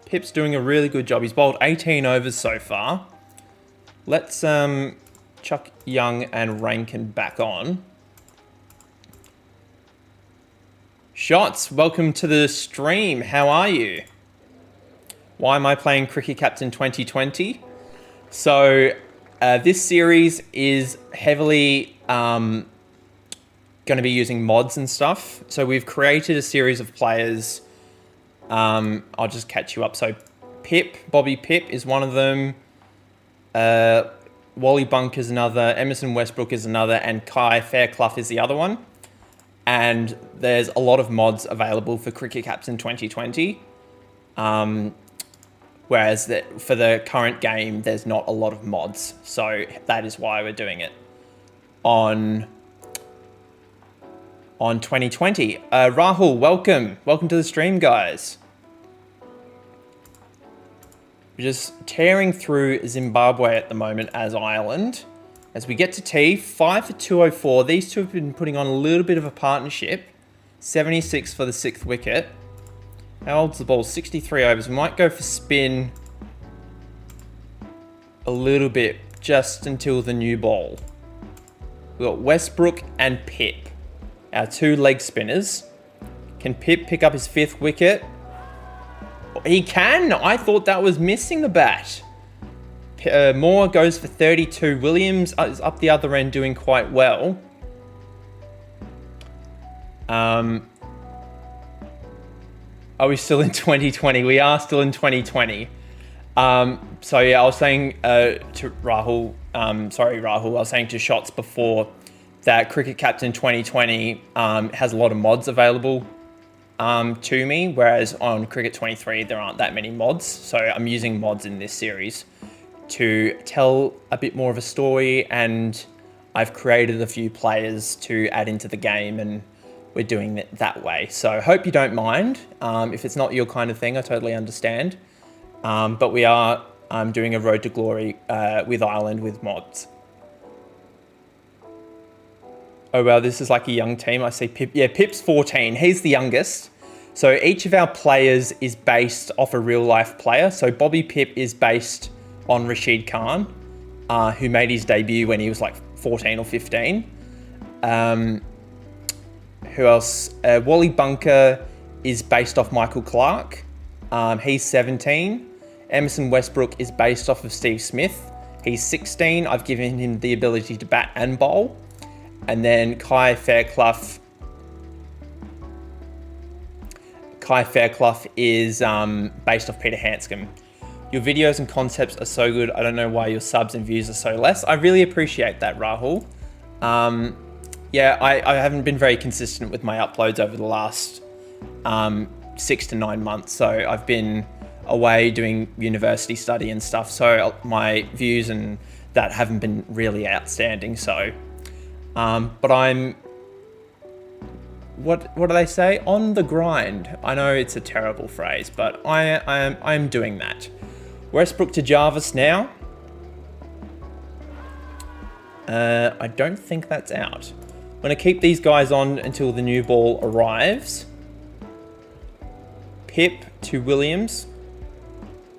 Pip's doing a really good job. He's bowled 18 overs so far. Let's chuck Young and Rankin back on. Shots, welcome to the stream. How are you? Why am I playing Cricket Captain 2020? So this series is heavily going to be using mods and stuff. So we've created a series of players. I'll just catch you up. So Bobby Pip is one of them. Wally Bunk is another. Emerson Westbrook is another. And Kai Fairclough is the other one. And there's a lot of mods available for Cricket Captain 2020. Whereas for the current game, there's not a lot of mods. So that is why we're doing it on 2020. Rahul, welcome. Welcome to the stream, guys. We're just tearing through Zimbabwe at the moment as Ireland. As we get to tea, 5 for 204. These two have been putting on a little bit of a partnership. 76 for the 6th wicket. How old's the ball? 63 overs. We might go for spin a little bit just until the new ball. We've got Westbrook and Pip, our 2 leg spinners. Can Pip pick up his 5th wicket? He can. I thought that was missing the bat. Moore goes for 32. Williams is up the other end doing quite well. Are we still in 2020? We are still in 2020. So yeah, I was saying to Rahul, Rahul, I was saying to Shots before that Cricket Captain 2020 has a lot of mods available to me, whereas on Cricket 23 there aren't that many mods, so I'm using mods in this series to tell a bit more of a story, and I've created a few players to add into the game, and we're doing it that way. So hope you don't mind. If it's not your kind of thing, I totally understand. But we are doing a Road to Glory with Ireland with mods. Oh, well, this is like a young team. I see Pip. Yeah, Pip's 14. He's the youngest. So each of our players is based off a real life player. So Bobby Pip is based on Rashid Khan, who made his debut when he was like 14 or 15. Who else? Wally Bunker is based off Michael Clark. He's 17. Emerson Westbrook is based off of Steve Smith. He's 16. I've given him the ability to bat and bowl. And then Kai Fairclough is based off Peter Hanscom. Your videos and concepts are so good. I don't know why your subs and views are so less. I really appreciate that, Rahul. Yeah, I haven't been very consistent with my uploads over the last 6 to 9 months. So I've been away doing university study and stuff. So my views and that haven't been really outstanding. So, but I'm, what do they say? On the grind. I know it's a terrible phrase, but I'm doing that. Westbrook to Jarvis now. I don't think that's out. I'm going to keep these guys on until the new ball arrives. Pip to Williams.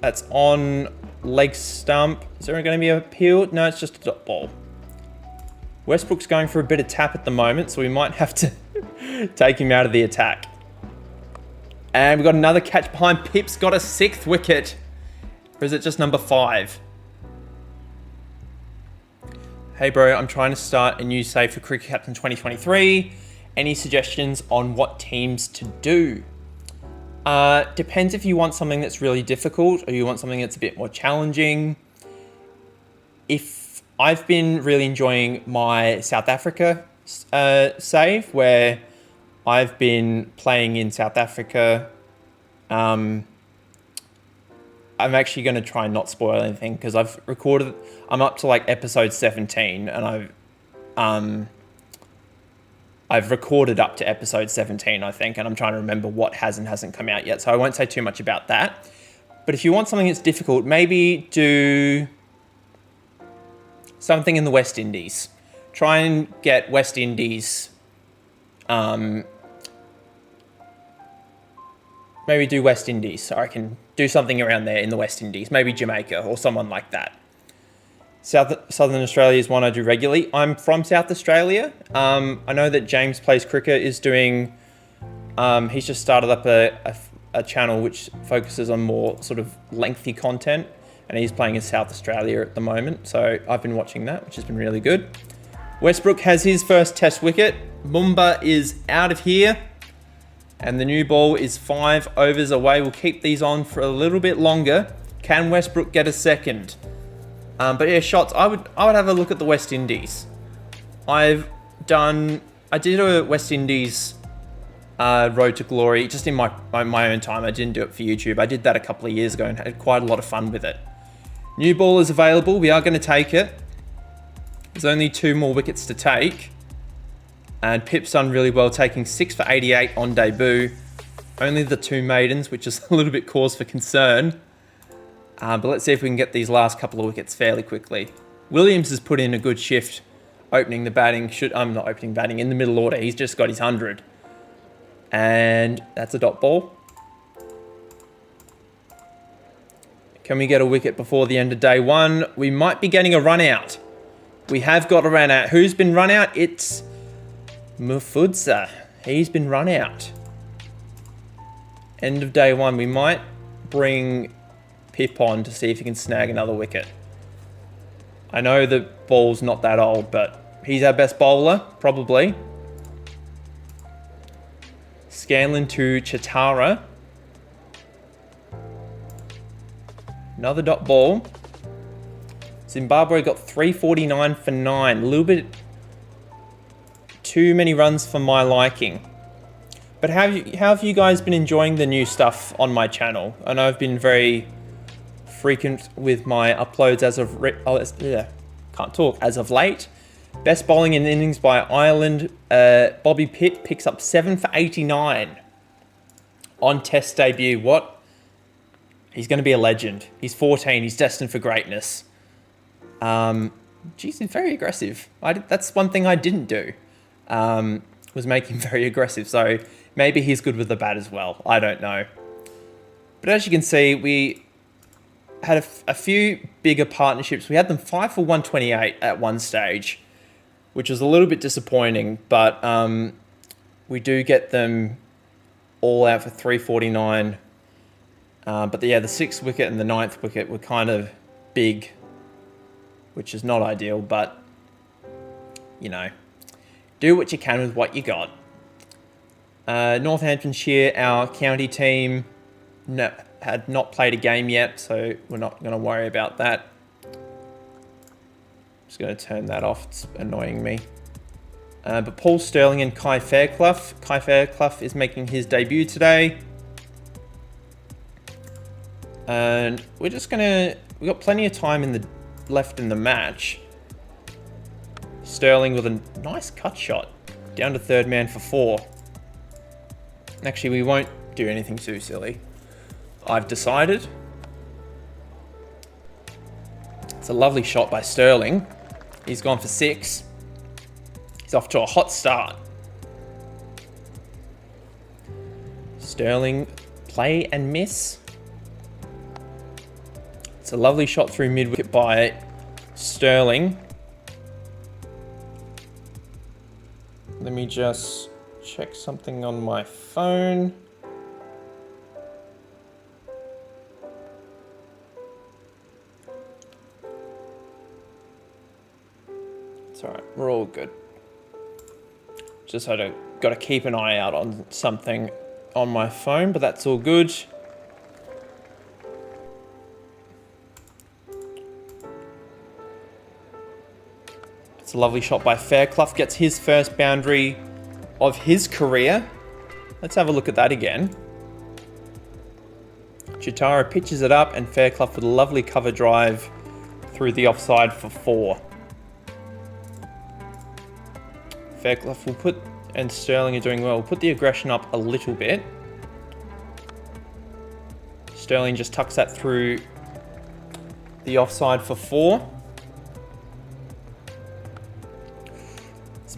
That's on leg stump. Is there going to be a peel? No, it's just a dot ball. Westbrook's going for a bit of tap at the moment, so we might have to take him out of the attack. And we've got another catch behind. Pip's got a 6th wicket. Or is it just number 5? Hey bro, I'm trying to start a new save for Cricket Captain 2023. Any suggestions on what teams to do? Depends if you want something that's really difficult or you want something that's a bit more challenging. If I've been really enjoying my South Africa save, where I've been playing in South Africa. I'm actually going to try and not spoil anything because I'm up to like episode 17 and I've recorded up to episode 17, I think, and I'm trying to remember what has and hasn't come out yet. So I won't say too much about that. But if you want something that's difficult, maybe do something in the West Indies. Try and get West Indies, maybe do West Indies, so I can do something around there in the West Indies, maybe Jamaica or someone like that. Southern Australia is one I do regularly. I'm from South Australia. I know that James Plays Cricket is doing, he's just started up a channel which focuses on more sort of lengthy content, and he's playing in South Australia at the moment. So I've been watching that, which has been really good. Westbrook has his first test wicket. Mumba is out of here. And the new ball is 5 overs away. We'll keep these on for a little bit longer. Can Westbrook get a second? But yeah, shots. I would have a look at the West Indies. I did a West Indies Road to Glory just in my own time. I didn't do it for YouTube. I did that a couple of years ago and had quite a lot of fun with it. New ball is available. We are going to take it. There's only 2 more wickets to take. And Pip's done really well, taking 6 for 88 on debut. Only the 2 maidens, which is a little bit cause for concern. But let's see if we can get these last couple of wickets fairly quickly. Williams has put in a good shift opening the batting. I'm not opening batting in the middle order. He's just got his 100. And that's a dot ball. Can we get a wicket before the end of day 1? We might be getting a run out. We have got a run out. Who's been run out? It's Mufudza. He's been run out. End of day 1. We might bring Pip on to see if he can snag another wicket. I know the ball's not that old, but he's our best bowler, probably. Scanlon to Chitara. Another dot ball. Zimbabwe got 349 for 9. A little bit too many runs for my liking. But how have you guys been enjoying the new stuff on my channel? I know I've been very frequent with my uploads as of as of late. Best bowling in innings by Ireland. Bobby Pitt picks up 7 for 89 on Test debut. What? He's going to be a legend. He's 14. He's destined for greatness. Geez, he's very aggressive. That's one thing I didn't do. Was make him very aggressive. So maybe he's good with the bat as well. I don't know. But as you can see, we had a few bigger partnerships. We had them 5 for 128 at one stage, which was a little bit disappointing. But we do get them all out for 349. But yeah, the 6th wicket and the 9th wicket were kind of big, which is not ideal, but you know, do what you can with what you got. Northamptonshire, our county team, had not played a game yet, so we're not going to worry about that. Just going to turn that off, it's annoying me. But Paul Sterling and Kai Fairclough. Kai Fairclough is making his debut today. And we're just we've got plenty of time left in the match. Sterling with a nice cut shot. Down to third man for 4. Actually, we won't do anything too silly. I've decided. It's a lovely shot by Sterling. He's gone for 6. He's off to a hot start. Sterling, play and miss. It's a lovely shot through mid-wicket by Sterling. Let me just check something on my phone. It's all right, we're all good. Just got to keep an eye out on something on my phone, but that's all good. It's a lovely shot by Fairclough. Gets his first boundary of his career. Let's have a look at that again. Chitara pitches it up and Fairclough with a lovely cover drive through the offside for 4. Fairclough will and Sterling are doing well. We'll put the aggression up a little bit. Sterling just tucks that through the offside for 4.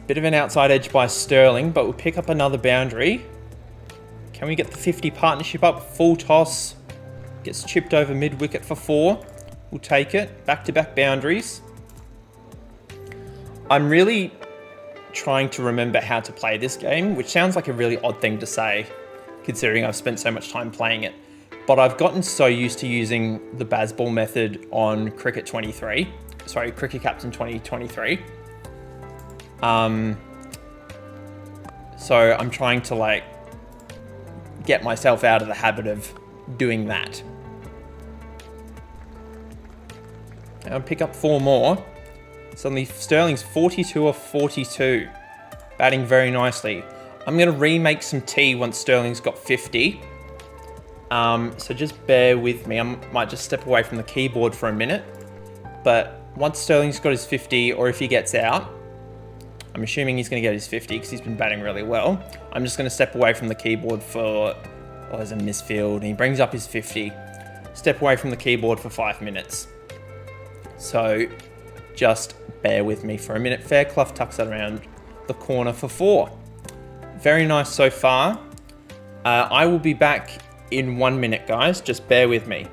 Bit of an outside edge by Sterling, but we'll pick up another boundary. Can we get the 50 partnership up? Full toss. Gets chipped over mid-wicket for 4. We'll take it. Back-to-back boundaries. I'm really trying to remember how to play this game, which sounds like a really odd thing to say, considering I've spent so much time playing it. But I've gotten so used to using the Bazball method on Cricket Captain 2023. So I'm trying to get myself out of the habit of doing that. I'll pick up 4 more. Suddenly Sterling's 42 of 42, batting very nicely. I'm going to remake some tea once Sterling's got 50. So just bear with me. I might just step away from the keyboard for a minute. But once Sterling's got his 50, or if he gets out, I'm assuming he's going to get his 50 because he's been batting really well. I'm just going to step away from the keyboard for... Oh, there's a misfield. And he brings up his 50. Step away from the keyboard for 5 minutes. So just bear with me for a minute. Fairclough tucks that around the corner for 4. Very nice so far. I will be back in 1 minute, guys. Just bear with me.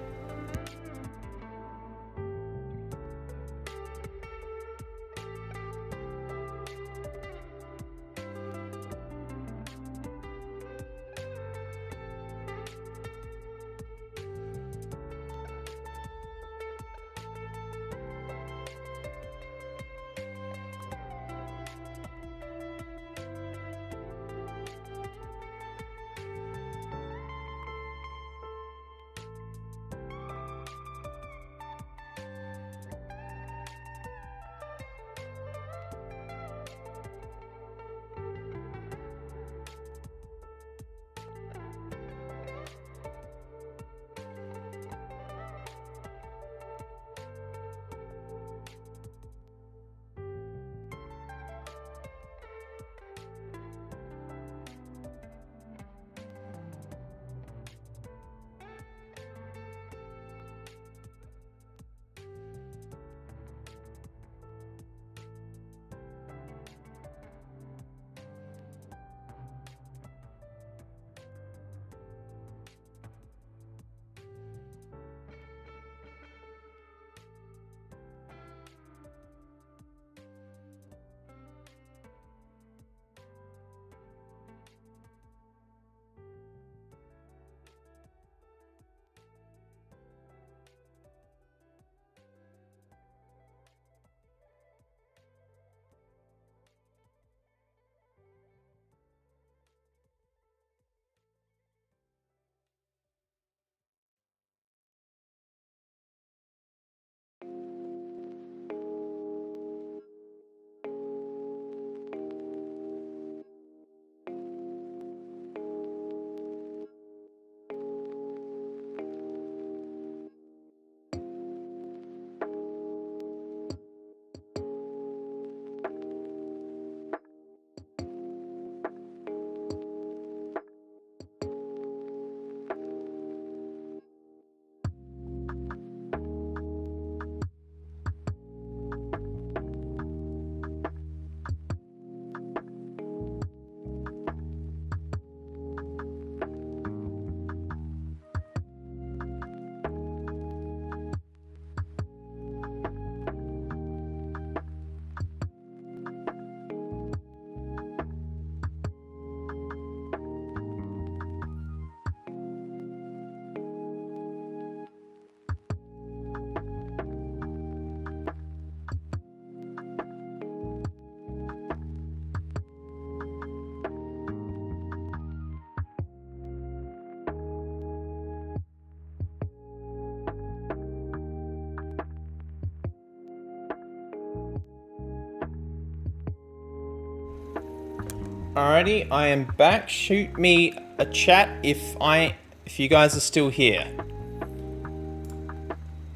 Alrighty, I am back. Shoot me a chat if you guys are still here.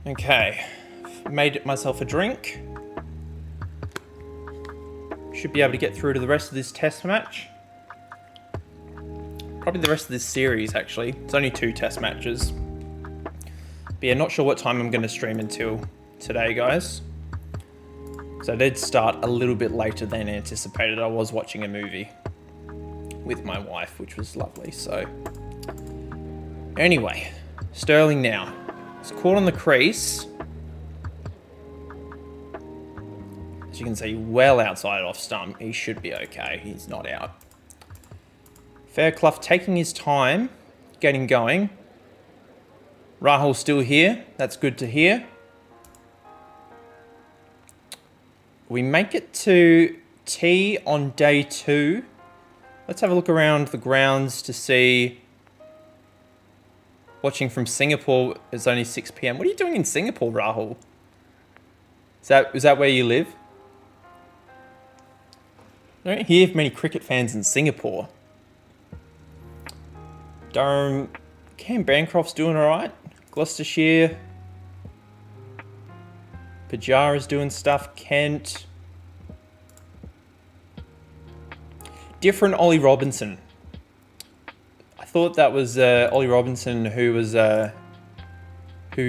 Okay, made myself a drink. Should be able to get through to the rest of this test match. Probably the rest of this series, actually. It's only 2 test matches. But yeah, not sure what time I'm going to stream until today, guys. So I did start a little bit later than anticipated. I was watching a movie with my wife, which was lovely. So anyway, Sterling now. He's caught on the crease. As you can see, well outside off stump. He should be okay. He's not out. Fairclough taking his time, getting going. Rahul still here. That's good to hear. We make it to tee on day 2. Let's have a look around the grounds to see. Watching from Singapore, it's only 6 p.m. What are you doing in Singapore, Rahul? Is that where you live? I don't hear many cricket fans in Singapore. Durham, Cam Bancroft's doing all right. Gloucestershire. Pajara's doing stuff. Kent. Different Ollie Robinson. I thought that was Ollie Robinson who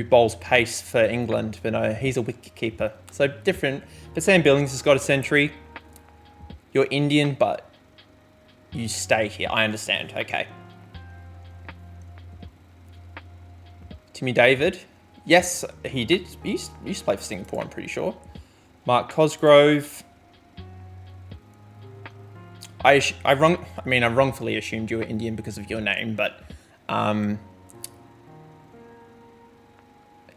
bowls pace for England, but no, he's a wicket keeper. So different. But Sam Billings has got a century. You're Indian, but you stay here. I understand. Okay. Timmy David. Yes, he did. He used to play for Singapore, I'm pretty sure. Mark Cosgrove. I wrongfully assumed you were Indian because of your name, but no,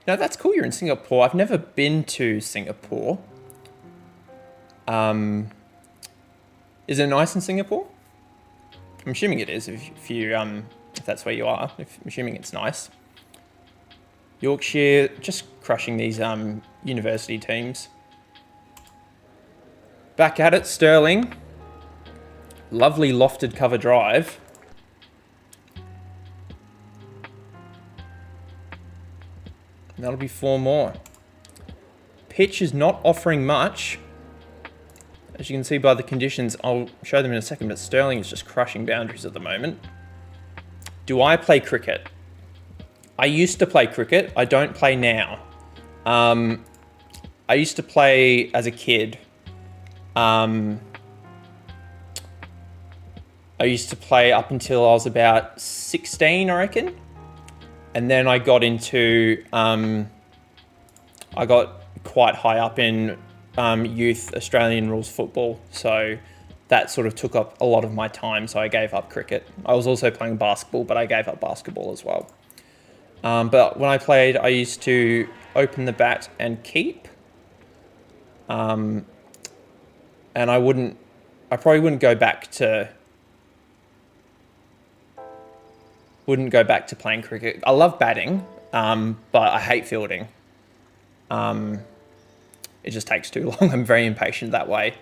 that's cool. You're in Singapore. I've never been to Singapore. Is it nice in Singapore? I'm assuming it is. If that's where you are. I'm assuming it's nice. Yorkshire just crushing these university teams. Back at it, Sterling. Lovely lofted cover drive. That'll be 4 more. Pitch is not offering much. As you can see by the conditions, I'll show them in a second, but Sterling is just crushing boundaries at the moment. Do I play cricket? I used to play cricket. I don't play now. I used to play as a kid. I used to play up until I was about 16, I reckon. And then I got into, I got quite high up in youth Australian rules football. So that sort of took up a lot of my time. So I gave up cricket. I was also playing basketball, but I gave up basketball as well. But when I played, I used to open the bat and keep. And I probably wouldn't go back to playing cricket. I love batting, but I hate fielding. It just takes too long. I'm very impatient that way.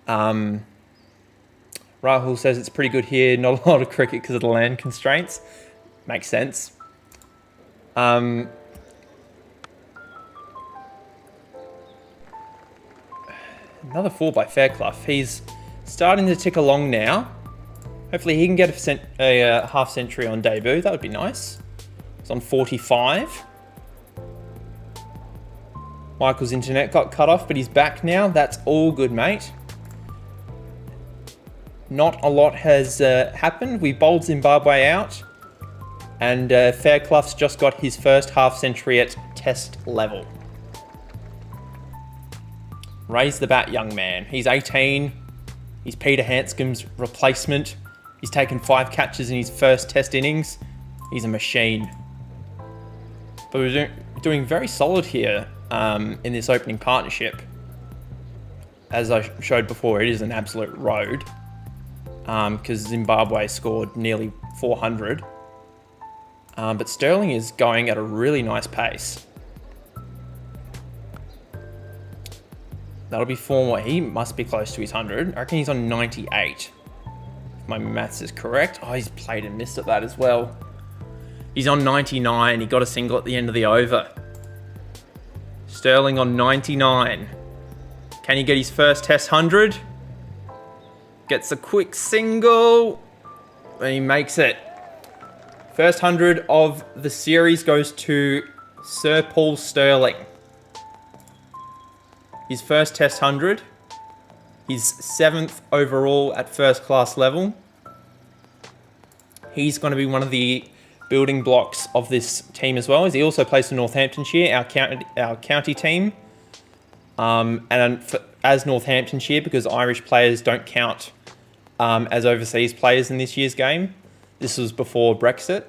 Rahul says it's pretty good here. Not a lot of cricket because of the land constraints. Makes sense. Another 4 by Fairclough. He's starting to tick along now. Hopefully he can get a half century on debut. That would be nice. It's on 45. Michael's internet got cut off, but he's back now. That's all good, mate. Not a lot has happened. We bowled Zimbabwe out. And Fairclough's just got his first half century at test level. Raise the bat, young man. He's 18. He's Peter Hanscom's replacement. He's taken 5 catches in his first test innings. He's a machine. But we're doing very solid here in this opening partnership. As I showed before, it is an absolute road. Because Zimbabwe scored nearly 400. But Sterling is going at a really nice pace. That'll be 4 more. He must be close to his 100. I reckon he's on 98. my maths is correct. Oh, he's played and missed at that as well. He's on 99. He got a single at the end of the over. Sterling on 99. Can he get his first Test 100? Gets a quick single. And he makes it. First 100 of the series goes to Sir Paul Sterling. His first Test 100. He's 7th overall at first class level. He's going to be one of the building blocks of this team as well. He also plays for Northamptonshire, our county team. As Northamptonshire, because Irish players don't count as overseas players in this year's game. This was before Brexit.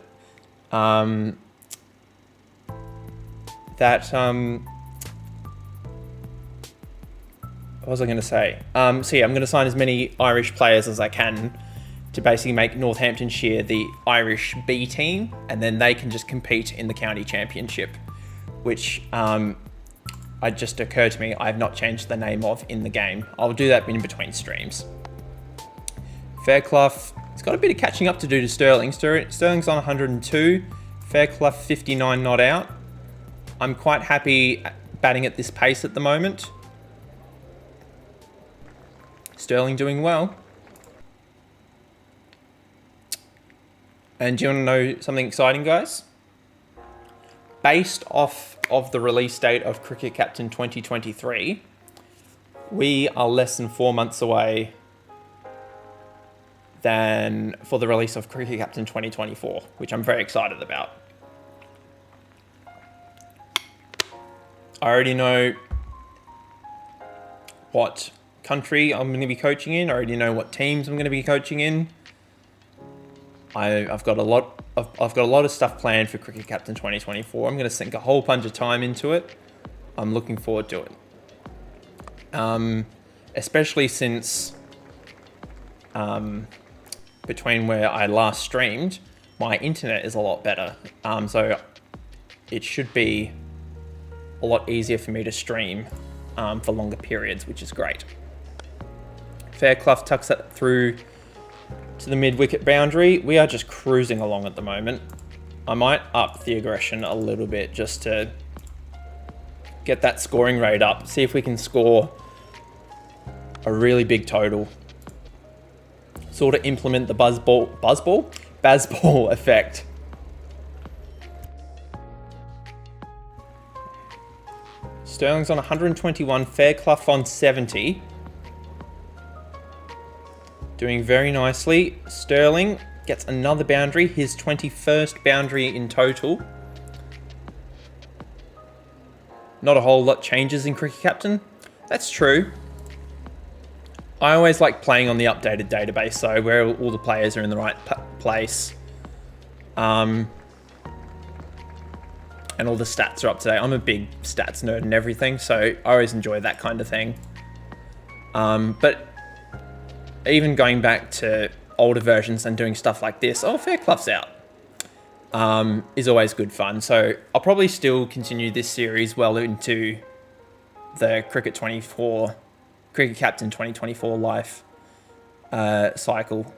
What was I going to say? So yeah, I'm going to sign as many Irish players as I can to basically make Northamptonshire the Irish B team, and then they can just compete in the county championship, which it just occurred to me I have not changed the name of in the game. I'll do that in between streams. Fairclough, he's got a bit of catching up to do to Sterling. Sterling's on 102. Fairclough 59 not out. I'm quite happy batting at this pace at the moment. Sterling doing well. And do you want to know something exciting, guys? Based off of the release date of Cricket Captain 2023, we are less than 4 months away than for the release of Cricket Captain 2024, which I'm very excited about. I already know what country I'm going to be coaching in. I already know what teams I'm going to be coaching in. I've got a lot of stuff planned for Cricket Captain 2024. I'm going to sink a whole bunch of time into it. I'm looking forward to it. Especially since between where I last streamed, my internet is a lot better. So it should be a lot easier for me to stream for longer periods, which is great. Fairclough tucks that through to the mid-wicket boundary. We are just cruising along at the moment. I might up the aggression a little bit just to get that scoring rate up. See if we can score a really big total. Sort of implement the Bazball effect. Sterling's on 121, Fairclough on 70. Doing very nicely. Sterling gets another boundary, his 21st boundary in total. Not a whole lot changes in Cricket Captain. That's true. I always like playing on the updated database, so where all the players are in the right place. And all the stats are up to date. I'm a big stats nerd and everything, so I always enjoy that kind of thing. But even going back to older versions and doing stuff like this, Fairclough's out, is always good fun. So I'll probably still continue this series well into the Cricket Captain 2024 life cycle.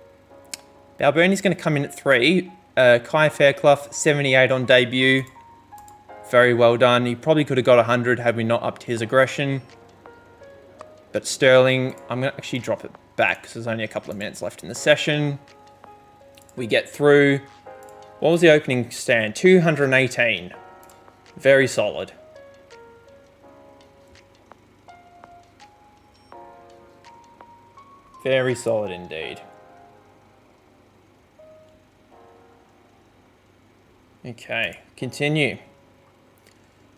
Balburney's going to come in at 3. Kai Fairclough, 78 on debut. Very well done. He probably could have got 100 had we not upped his aggression. But Sterling, I'm going to actually drop it back because there's only a couple of minutes left in the session. We get through. What was the opening stand? 218. Very solid. Very solid indeed. Okay, continue.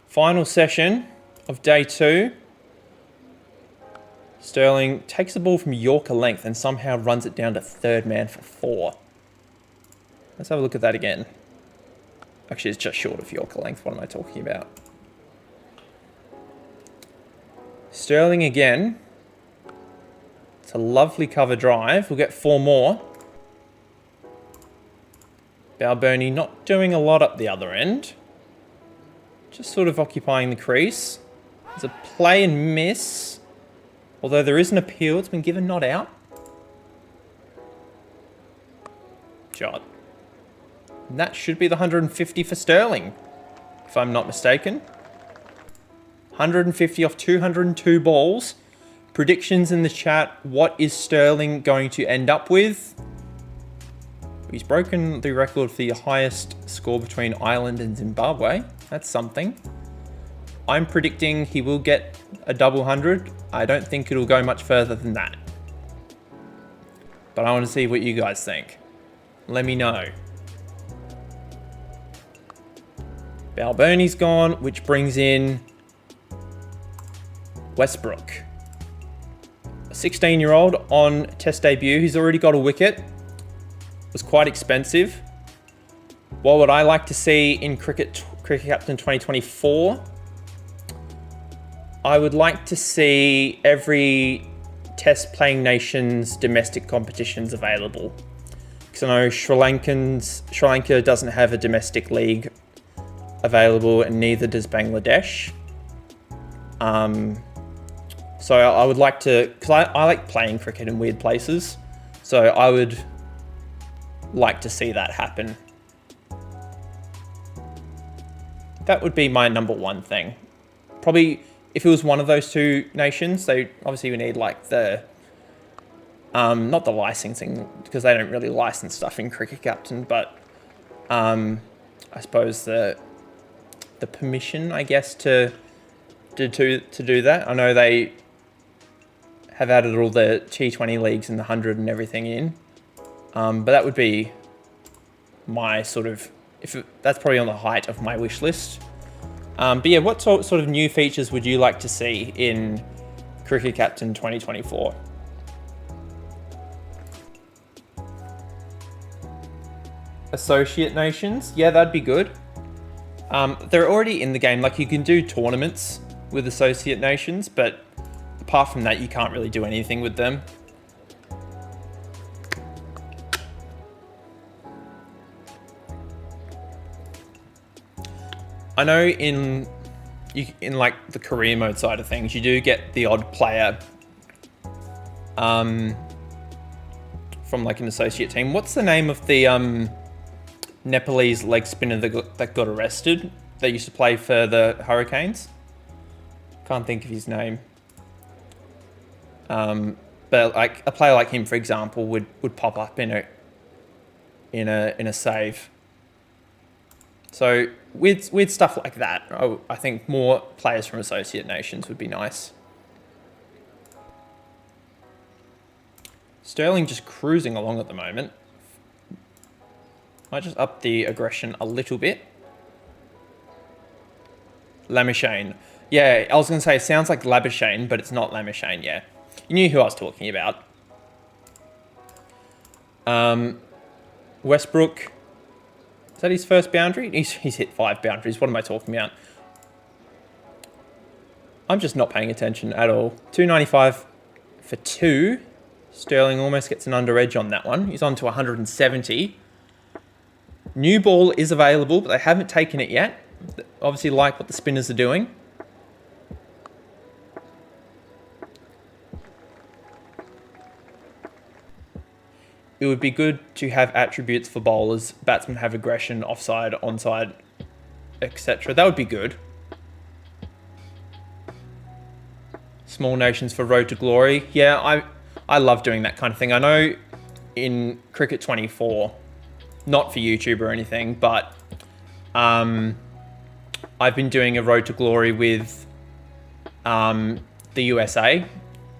Final session of day 2. Sterling takes the ball from Yorker length and somehow runs it down to third man for 4. Let's have a look at that again. Actually, it's just short of Yorker length. What am I talking about? Sterling again. It's a lovely cover drive. We'll get 4 more. Balburney not doing a lot up the other end. Just sort of occupying the crease. There's a play and miss. Although there is an appeal, it's been given not out. shot. And that should be the 150 for Sterling, if I'm not mistaken. 150 off 202 balls. Predictions in the chat. What is Sterling going to end up with? He's broken the record for the highest score between Ireland and Zimbabwe. That's something. I'm predicting he will get a double 100. I don't think it'll go much further than that. But I want to see what you guys think. Let me know. Balboni's gone, which brings in Westbrook. A 16-year-old on test debut. He's already got a wicket. Was quite expensive. What would I like to see in Cricket Captain 2024? I would like to see every test playing nation's domestic competitions available. Because I know Sri Lanka doesn't have a domestic league available, and neither does Bangladesh. So I would like to, because I like playing cricket in weird places. So I would like to see that happen. That would be my number one thing. Probably if it was one of those two nations, they obviously we need like the, not the licensing, because they don't really license stuff in Cricket Captain, but I suppose the permission, I guess, to do that. I know they have added all the T20 leagues and the 100 and everything in. But that would be my sort of, that's probably on the height of my wish list. But yeah, what sort of new features would you like to see in Cricket Captain 2024? Associate nations, yeah, that'd be good. They're already in the game. Like, you can do tournaments with associate nations, but apart from that, you can't really do anything with them. I know in like the career mode side of things, you do get the odd player from like an associate team. What's the name of the Nepalese leg spinner that got arrested that used to play for the Hurricanes? Can't think of his name. But like a player like him, for example, would pop up in a save. So with stuff like that, I think more players from associate nations would be nice. Sterling just cruising along at the moment. Might just up the aggression a little bit. Lamishane. Yeah, I was going to say, it sounds like Labishane, but it's not Lamishane, yeah. You knew who I was talking about. Westbrook. Is that his first boundary? He's hit 5 boundaries. What am I talking about? I'm just not paying attention at all. 295 for 2. Sterling almost gets an under edge on that one. He's on to 170. New ball is available, but they haven't taken it yet. Obviously like what the spinners are doing. It would be good to have attributes for bowlers. Batsmen have aggression, offside, onside, etc. That would be good. Small nations for Road to Glory. Yeah, I love doing that kind of thing. I know in Cricket 24, not for YouTube or anything, but I've been doing a Road to Glory with the USA.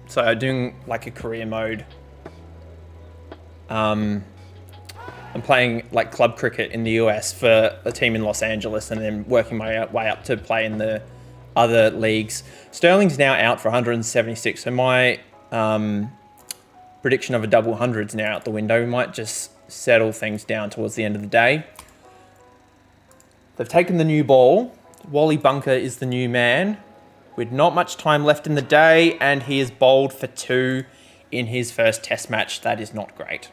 So I'm doing like a career mode. I'm playing like club cricket in the US for a team in Los Angeles, and then working my way up to play in the other leagues. Sterling's now out for 176, so my prediction of a double 100's now out the window. We might just settle things down towards the end of the day. They've taken the new ball. Wally Bunker is the new man, with not much time left in the day, and he is bowled for 2 in his first test match. That is not great.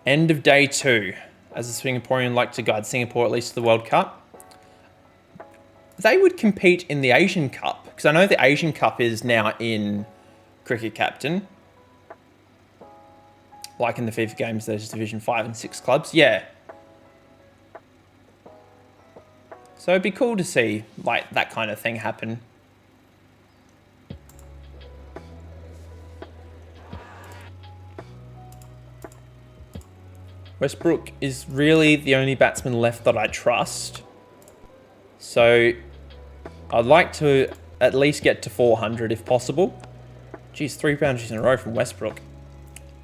End of day 2. As a Singaporean like to guide Singapore at least to the World Cup. They would compete in the Asian Cup, because I know the Asian Cup is now in Cricket Captain. Like in the FIFA games, there's Division 5 and 6 clubs. Yeah. So it'd be cool to see like that kind of thing happen. Westbrook is really the only batsman left that I trust. So I'd like to at least get to 400 if possible. Geez, 3 boundaries in a row from Westbrook.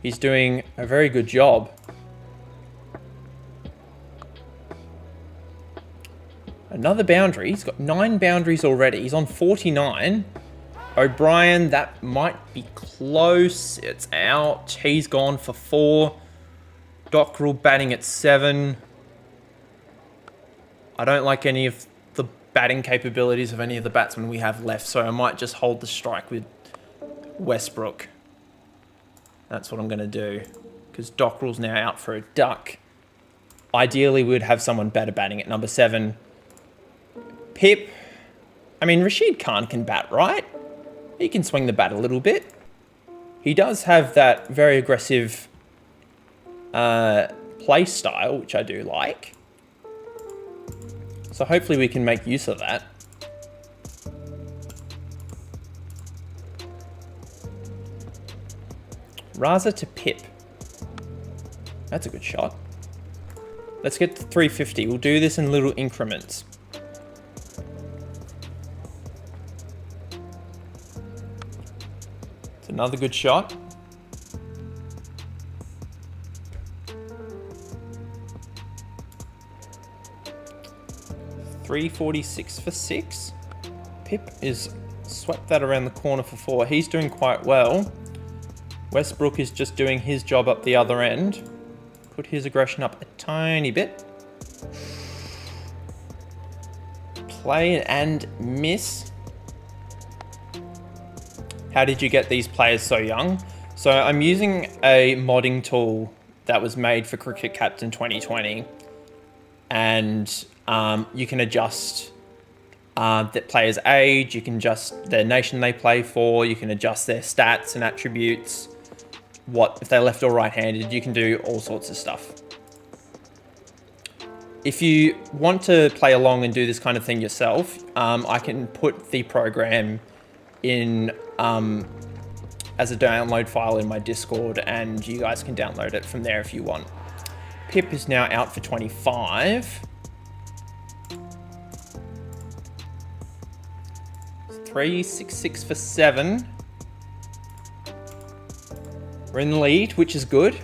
He's doing a very good job. Another boundary. He's got 9 boundaries already. He's on 49. O'Brien, that might be close. It's out. He's gone for 4. Dockrell batting at 7. I don't like any of the batting capabilities of any of the batsmen we have left, so I might just hold the strike with Westbrook. That's what I'm going to do, because Dockrell's now out for a duck. Ideally, we'd have someone better batting at number 7. Pip. I mean, Rashid Khan can bat, right? He can swing the bat a little bit. He does have that very aggressive play style, which I do like. So hopefully we can make use of that. Raza to Pip. That's a good shot. Let's get to 350. We'll do this in little increments. It's another good shot. $346 for 6. Pip is swept that around the corner for 4. He's doing quite well. Westbrook is just doing his job up the other end. Put his aggression up a tiny bit. Play and miss. How did you get these players so young? So I'm using a modding tool that was made for Cricket Captain 2020. And you can adjust the player's age, you can adjust their nation they play for, you can adjust their stats and attributes, what if they're left or right-handed, you can do all sorts of stuff. If you want to play along and do this kind of thing yourself, I can put the program in as a download file in my Discord, and you guys can download it from there if you want. Pip is now out for 25. 366 for 7. We're in the lead, which is good.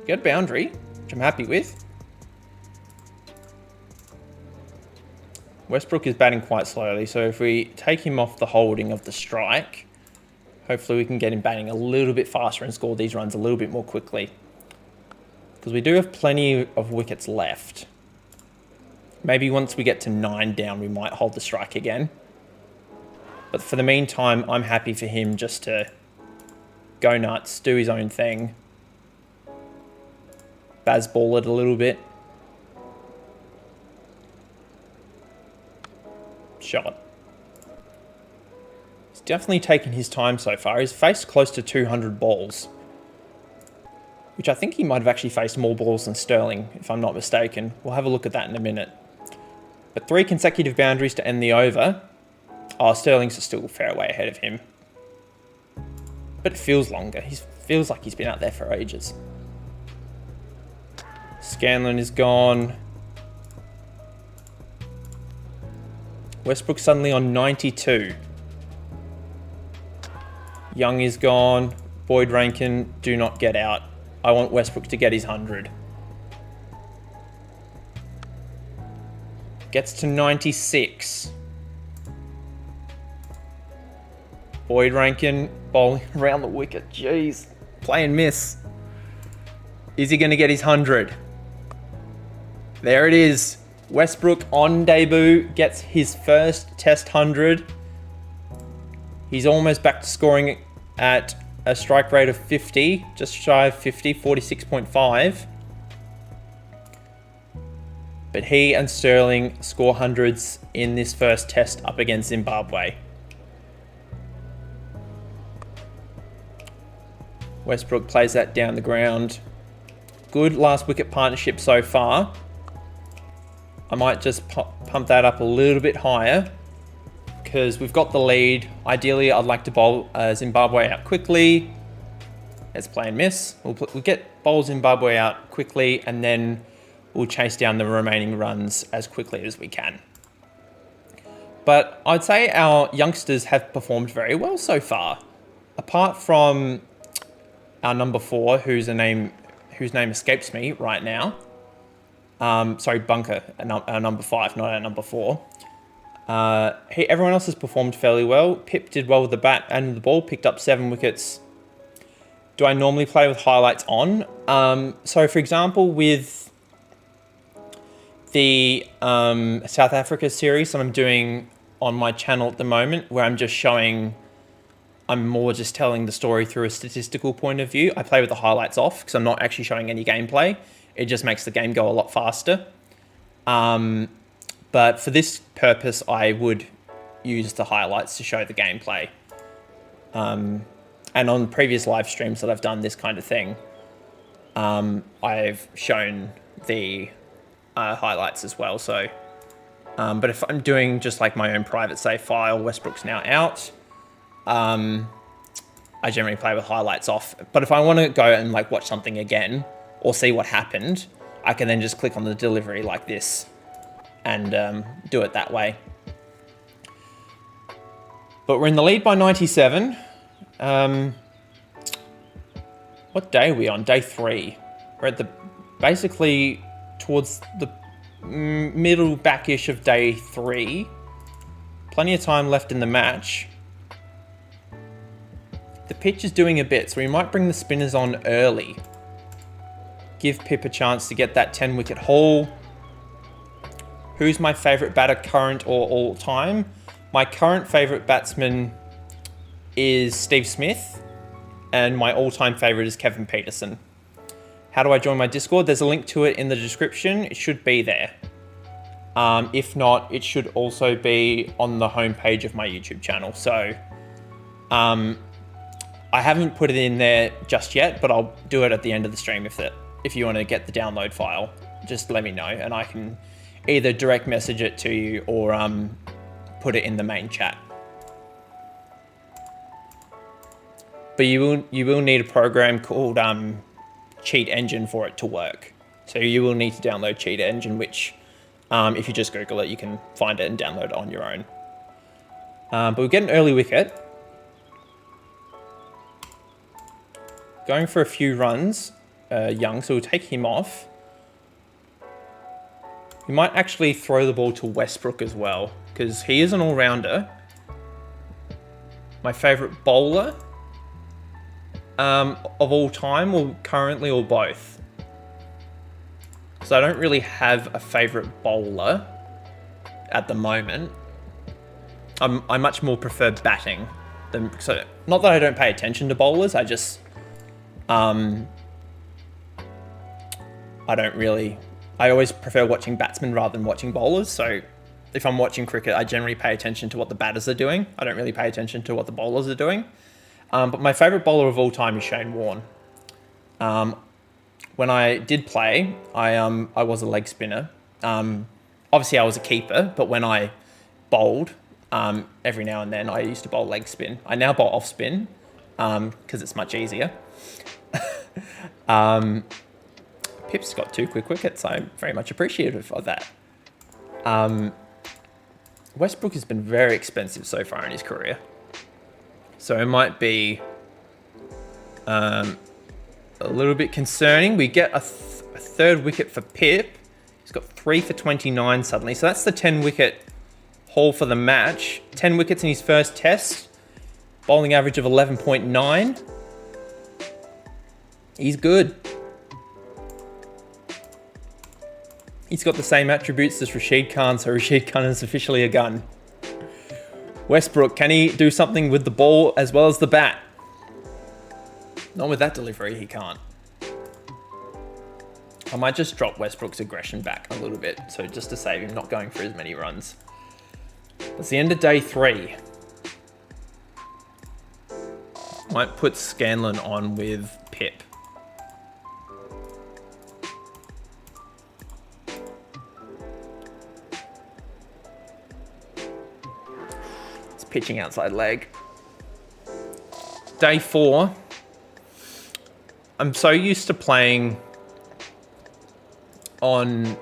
Get a boundary, which I'm happy with. Westbrook is batting quite slowly, so if we take him off the holding of the strike, hopefully we can get him batting a little bit faster and score these runs a little bit more quickly. Because we do have plenty of wickets left. Maybe once we get to 9 down, we might hold the strike again. But for the meantime, I'm happy for him just to go nuts, do his own thing. Baz ball it a little bit. Shot. He's definitely taken his time so far. He's faced close to 200 balls. Which I think he might have actually faced more balls than Sterling, if I'm not mistaken. We'll have a look at that in a minute. But 3 consecutive boundaries to end the over. Oh, Sterling's still a fair way ahead of him. But it feels longer. He feels like he's been out there for ages. Scanlon is gone. Westbrook suddenly on 92. Young is gone. Boyd Rankin, do not get out. I want Westbrook to get his 100. Gets to 96. Boyd Rankin bowling around the wicket. Jeez. Play and miss. Is he going to get his 100? There it is. Westbrook on debut gets his first Test 100. He's almost back to scoring at a strike rate of 50, just shy of 50, 46.5. but he and Sterling score hundreds in this first test up against Zimbabwe. Westbrook plays that down the ground. Good last wicket partnership so far. I might just pump that up a little bit higher because we've got the lead. Ideally, I'd like to bowl Zimbabwe out quickly. Let's play and miss. We'll bowl Zimbabwe out quickly, and then we'll chase down the remaining runs as quickly as we can. But I'd say our youngsters have performed very well so far. Apart from our number 4, whose name escapes me right now. Sorry, Bunker, our number 5, not our number 4. Everyone else has performed fairly well. Pip did well with the bat and the ball, picked up 7 wickets. Do I normally play with highlights on? So for example, with the South Africa series that I'm doing on my channel at the moment, where I'm more just telling the story through a statistical point of view. I play with the highlights off because I'm not actually showing any gameplay. It just makes the game go a lot faster. But for this purpose, I would use the highlights to show the gameplay. And on previous live streams that I've done this kind of thing, I've shown the highlights as well. So, but if I'm doing just like my own private save file, Westbrook's now out. I generally play with highlights off. But if I want to go and like watch something again or see what happened, I can then just click on the delivery like this and do it that way. But we're in the lead by 97. What day are we on? Day 3. We're at basically towards the middle back-ish of day 3. Plenty of time left in the match. The pitch is doing a bit, so we might bring the spinners on early. Give Pip a chance to get that 10-wicket haul. Who's my favourite batter, current or all time? My current favourite batsman is Steve Smith, and my all-time favourite is Kevin Peterson. How do I join my Discord? There's a link to it in the description. It should be there. If not, it should also be on the homepage of my YouTube channel. So, I haven't put it in there just yet, but I'll do it at the end of the stream if you want to get the download file. Just let me know, and I can either direct message it to you or put it in the main chat. But you will need a program called Cheat Engine for it to work. So you will need to download Cheat Engine, which if you just Google it, you can find it and download it on your own. But we'll get an early wicket. Going for a few runs, Young, so we'll take him off. We might actually throw the ball to Westbrook as well, because he is an all-rounder. My favourite bowler of all time, or currently, or both. So I don't really have a favourite bowler at the moment. I much more prefer batting than, so not that I don't pay attention to bowlers, I just I always prefer watching batsmen rather than watching bowlers. So if I'm watching cricket, I generally pay attention to what the batters are doing. I don't really pay attention to what the bowlers are doing. But my favourite bowler of all time is Shane Warne. When I did play, I was a leg spinner. Obviously, I was a keeper, but when I bowled, every now and then, I used to bowl leg spin. I now bowl off spin because it's much easier. Pip's got 2 quick wickets. I'm very much appreciative of that. Westbrook has been very expensive so far in his career. So it might be a little bit concerning. We get a 3rd wicket for Pip. He's got 3 for 29 suddenly. So that's the 10-wicket haul for the match. 10 wickets in his first test. Bowling average of 11.9. He's good. He's got the same attributes as Rashid Khan, so Rashid Khan is officially a gun. Westbrook, can he do something with the ball as well as the bat? Not with that delivery, he can't. I might just drop Westbrook's aggression back a little bit, so just to save him not going for as many runs. It's the end of day 3. Might put Scanlon on with Pip. It's pitching outside leg. Day 4. I'm so used to playing on,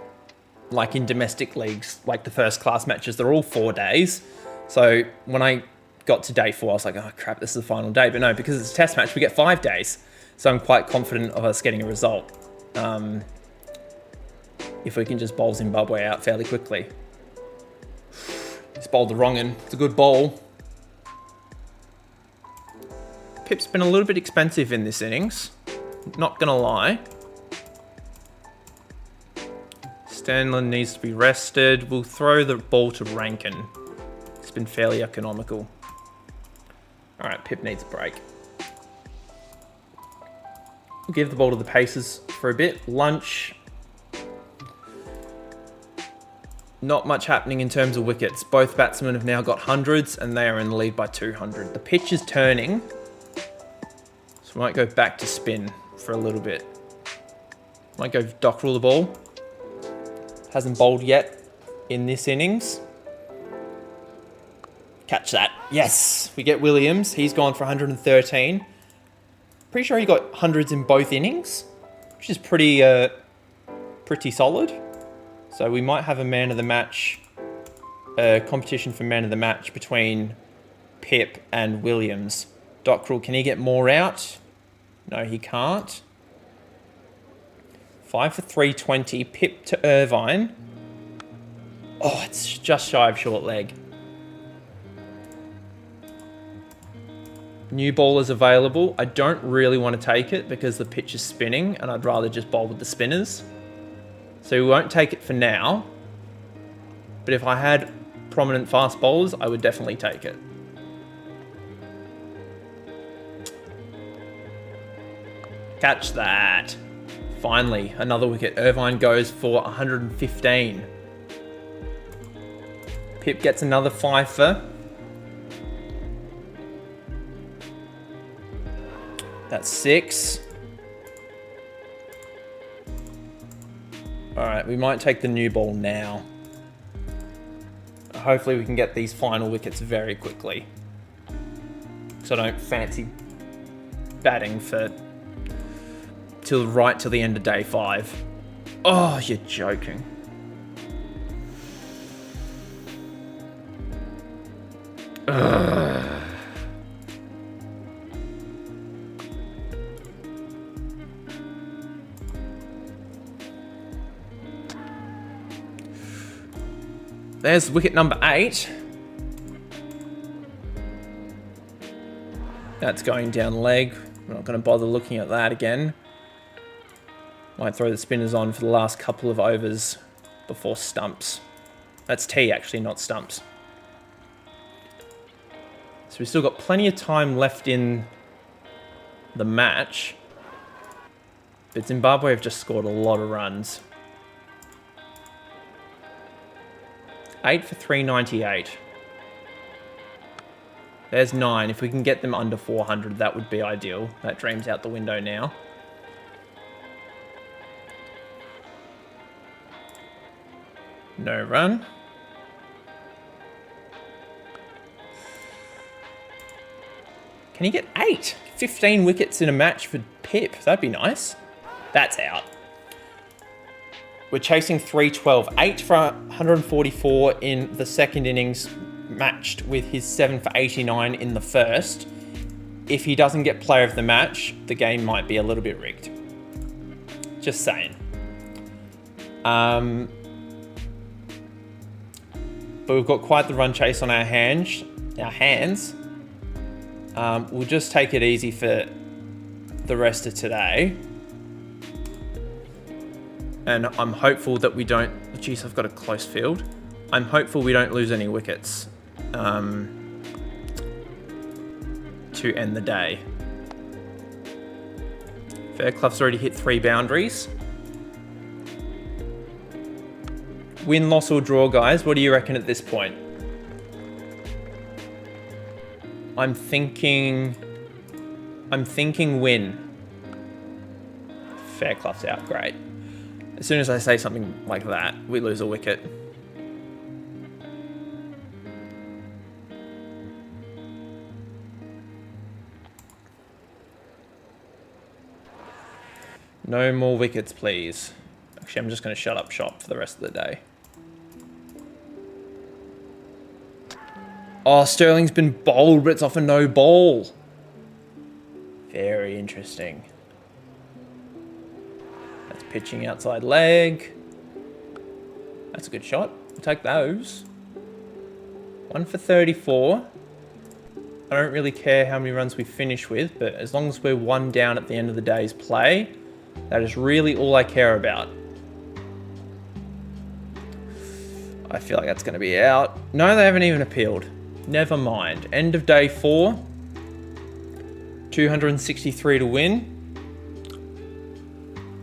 like in domestic leagues, like the first class matches, they're all 4 days. So when I got to day 4, I was like, oh crap, this is the final day. But no, because it's a test match, we get 5 days. So I'm quite confident of us getting a result. If we can just bowl Zimbabwe out fairly quickly. He's bowled the wrong one. It's a good bowl. Pip's been a little bit expensive in this innings. Not gonna lie. Stanley needs to be rested. We'll throw the ball to Rankin. It's been fairly economical. All right, Pip needs a break. We'll give the ball to the Pacers for a bit. Lunch. Not much happening in terms of wickets. Both batsmen have now got hundreds and they are in the lead by 200. The pitch is turning. So we might go back to spin for a little bit. Might go Dockrell the ball. Hasn't bowled yet in this innings. Catch that. Yes, we get Williams. He's gone for 113. Pretty sure he got hundreds in both innings, which is pretty solid. So we might have a man of the match, competition for man of the match between Pip and Williams. Dockrell, can he get more out? No, he can't. 5 for 320. Pip to Irvine. Oh, it's just shy of short leg. New bowlers available. I don't really want to take it because the pitch is spinning and I'd rather just bowl with the spinners. So we won't take it for now. But if I had prominent fast bowlers, I would definitely take it. Catch that. Finally, another wicket. Irvine goes for 115. Pip gets another fifer. That's 6. All right, we might take the new ball now. Hopefully we can get these final wickets very quickly. So I don't fancy batting for right till the end of day 5. Oh, you're joking. Ugh. There's wicket number 8. That's going down leg. We're not going to bother looking at that again. Might throw the spinners on for the last couple of overs before stumps. That's T actually, not stumps. So we've still got plenty of time left in the match. But Zimbabwe have just scored a lot of runs. 8 for 398. There's 9. If we can get them under 400, that would be ideal. That dream's out the window now. No run. Can he get 8? 15 wickets in a match for Pip. That'd be nice. That's out. We're chasing 312. 8 for 144 in the second innings, matched with his 7 for 89 in the first. If he doesn't get player of the match, the game might be a little bit rigged. Just saying. But we've got quite the run chase on our hands. We'll just take it easy for the rest of today. And I'm hopeful that we don't... Geez, I've got a close field. I'm hopeful we don't lose any wickets to end the day. Fairclough's already hit 3 boundaries. win, loss, or draw, guys. What do you reckon at this point? I'm thinking win. Fairclough's out, great. As soon as I say something like that, we lose a wicket. No more wickets, please. Actually, I'm just going to shut up shop for the rest of the day. Oh, Sterling's been bowled, but it's off a no ball. Very interesting. That's pitching outside leg. That's a good shot. We'll take those. 1 for 34. I don't really care how many runs we finish with, but as long as we're 1 down at the end of the day's play, that is really all I care about. I feel like that's going to be out. No, they haven't even appealed. Never mind. End of day 4. 263 to win.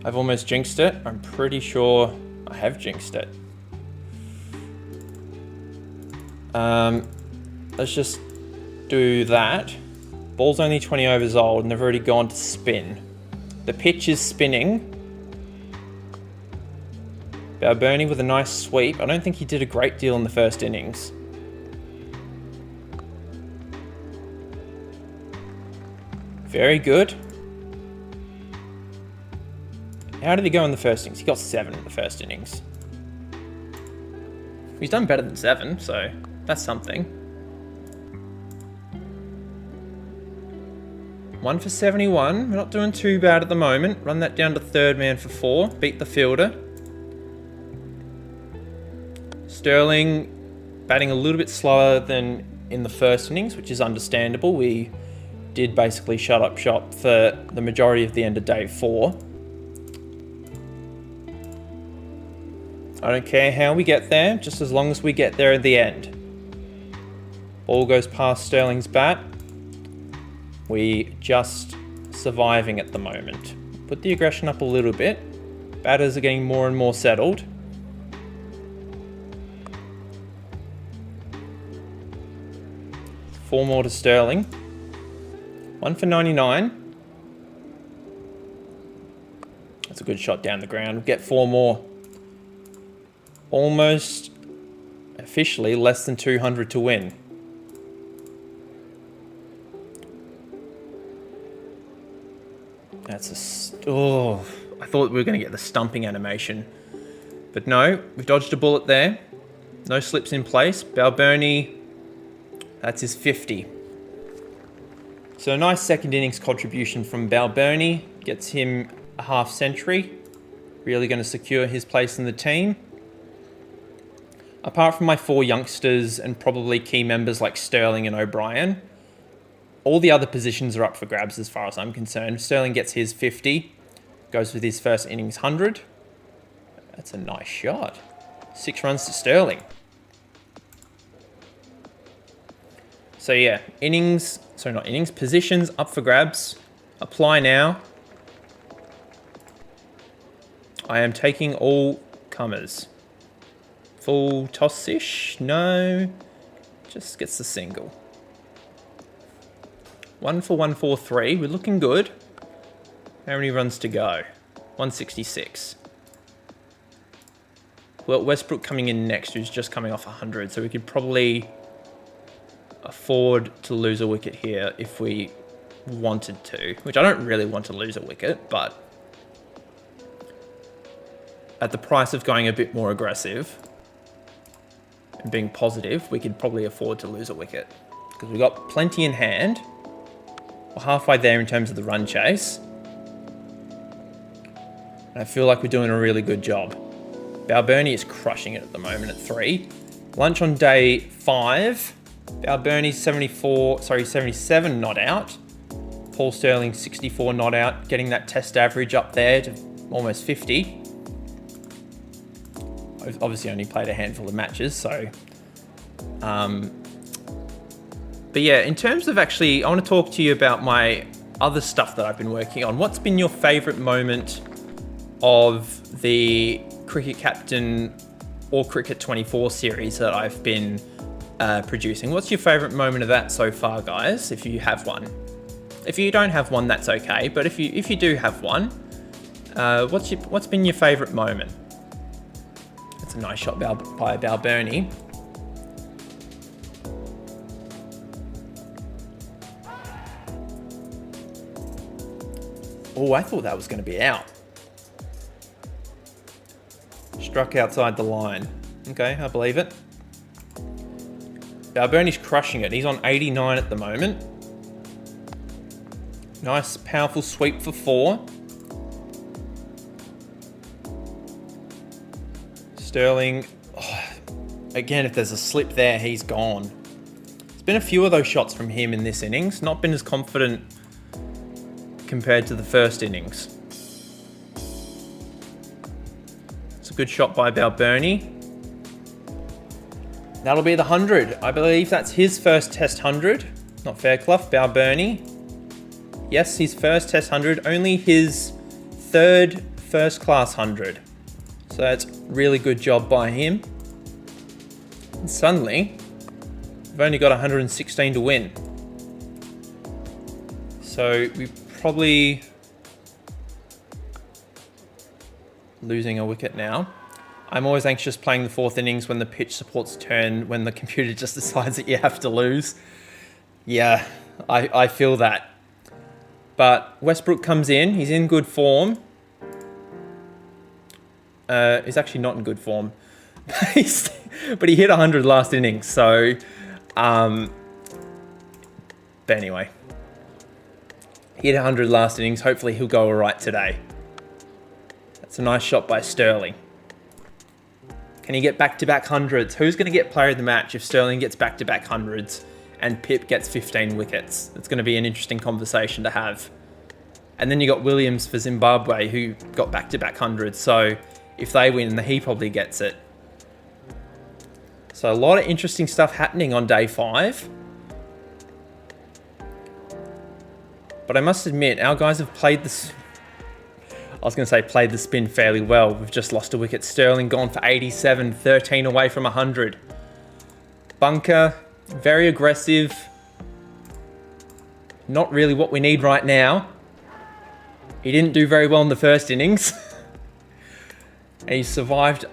I've almost jinxed it. I'm pretty sure I have jinxed it. Let's just do that. Ball's only 20 overs old and they've already gone to spin. The pitch is spinning. Balbirnie with a nice sweep. I don't think he did a great deal in the first innings. Very good. How did he go in the first innings? He got 7 in the first innings. He's done better than 7, so that's something. 1 for 71. We're not doing too bad at the moment. Run that down to third man for 4. Beat the fielder. Sterling batting a little bit slower than in the first innings, which is understandable. We did basically shut up shop for the majority of the end of day 4. I don't care how we get there, just as long as we get there at the end. Ball goes past Sterling's bat. We just surviving at the moment. Put the aggression up a little bit. Batters are getting more and more settled. Four more to Sterling. 1 for 99. That's a good shot down the ground. Get 4 more. Almost officially less than 200 to win. That's a... Oh, I thought we were going to get the stumping animation. But no, we've dodged a bullet there. No slips in place. Balbirnie, that's his 50. So a nice second innings contribution from Balbirnie. Gets him a half century. Really going to secure his place in the team. Apart from my 4 youngsters and probably key members like Sterling and O'Brien, all the other positions are up for grabs as far as I'm concerned. Sterling gets his 50. Goes with his first innings 100. That's a nice shot. 6 runs to Sterling. So yeah, positions up for grabs. Apply now. I am taking all comers. Full toss-ish? No. Just gets the single. 1 for 143. We're looking good. How many runs to go? 166. Well, Westbrook coming in next, who's just coming off 100, so we could probably afford to lose a wicket here if we wanted to, which I don't really want to lose a wicket, but at the price of going a bit more aggressive and being positive, we could probably afford to lose a wicket because we've got plenty in hand. We're halfway there in terms of the run chase. And I feel like we're doing a really good job. Balbirnie is crushing it at the moment at 3. Lunch on day 5. Balbirnie 77 not out. Paul Sterling 64 not out, getting that test average up there to almost 50. I've obviously only played a handful of matches, so... But yeah, in terms of actually, I want to talk to you about my other stuff that I've been working on. What's been your favourite moment of the cricket captain or Cricket 24 series that I've been producing. What's your favourite moment of that so far, guys, if you have one? If you don't have one, that's okay, but if you do have one, what's been your favourite moment? That's a nice shot by Balbirnie. Oh, I thought that was going to be out. Struck outside the line. Okay, I believe it. Balbirnie's crushing it. He's on 89 at the moment. Nice, powerful sweep for 4. Sterling. Oh, again, if there's a slip there, he's gone. There's been a few of those shots from him in this innings. Not been as confident compared to the first innings. It's a good shot by Balbirnie. That'll be the 100. I believe that's his first Test 100. Not Fairclough, Balbirnie. Yes, his first Test 100. Only his third first-class 100. So that's really good job by him. And suddenly, we've only got 116 to win. So we probably losing a wicket now. I'm always anxious playing the 4th innings when the pitch supports turn, when the computer just decides that you have to lose. Yeah, I feel that. But Westbrook comes in. He's in good form. He's actually not in good form. But he hit 100 last innings. So, but anyway. He hit 100 last innings. Hopefully he'll go all right today. That's a nice shot by Sterling. Can he get back-to-back hundreds? Who's going to get player of the match if Sterling gets back-to-back hundreds and Pip gets 15 wickets? It's going to be an interesting conversation to have. And then you got Williams for Zimbabwe, who got back-to-back hundreds. So if they win, he probably gets it. So a lot of interesting stuff happening on day 5. But I must admit, our guys have played this. I was going to say played the spin fairly well. We've just lost a wicket. Sterling gone for 87, 13 away from 100. Bunker, very aggressive. Not really what we need right now. He didn't do very well in the first innings. And he survived.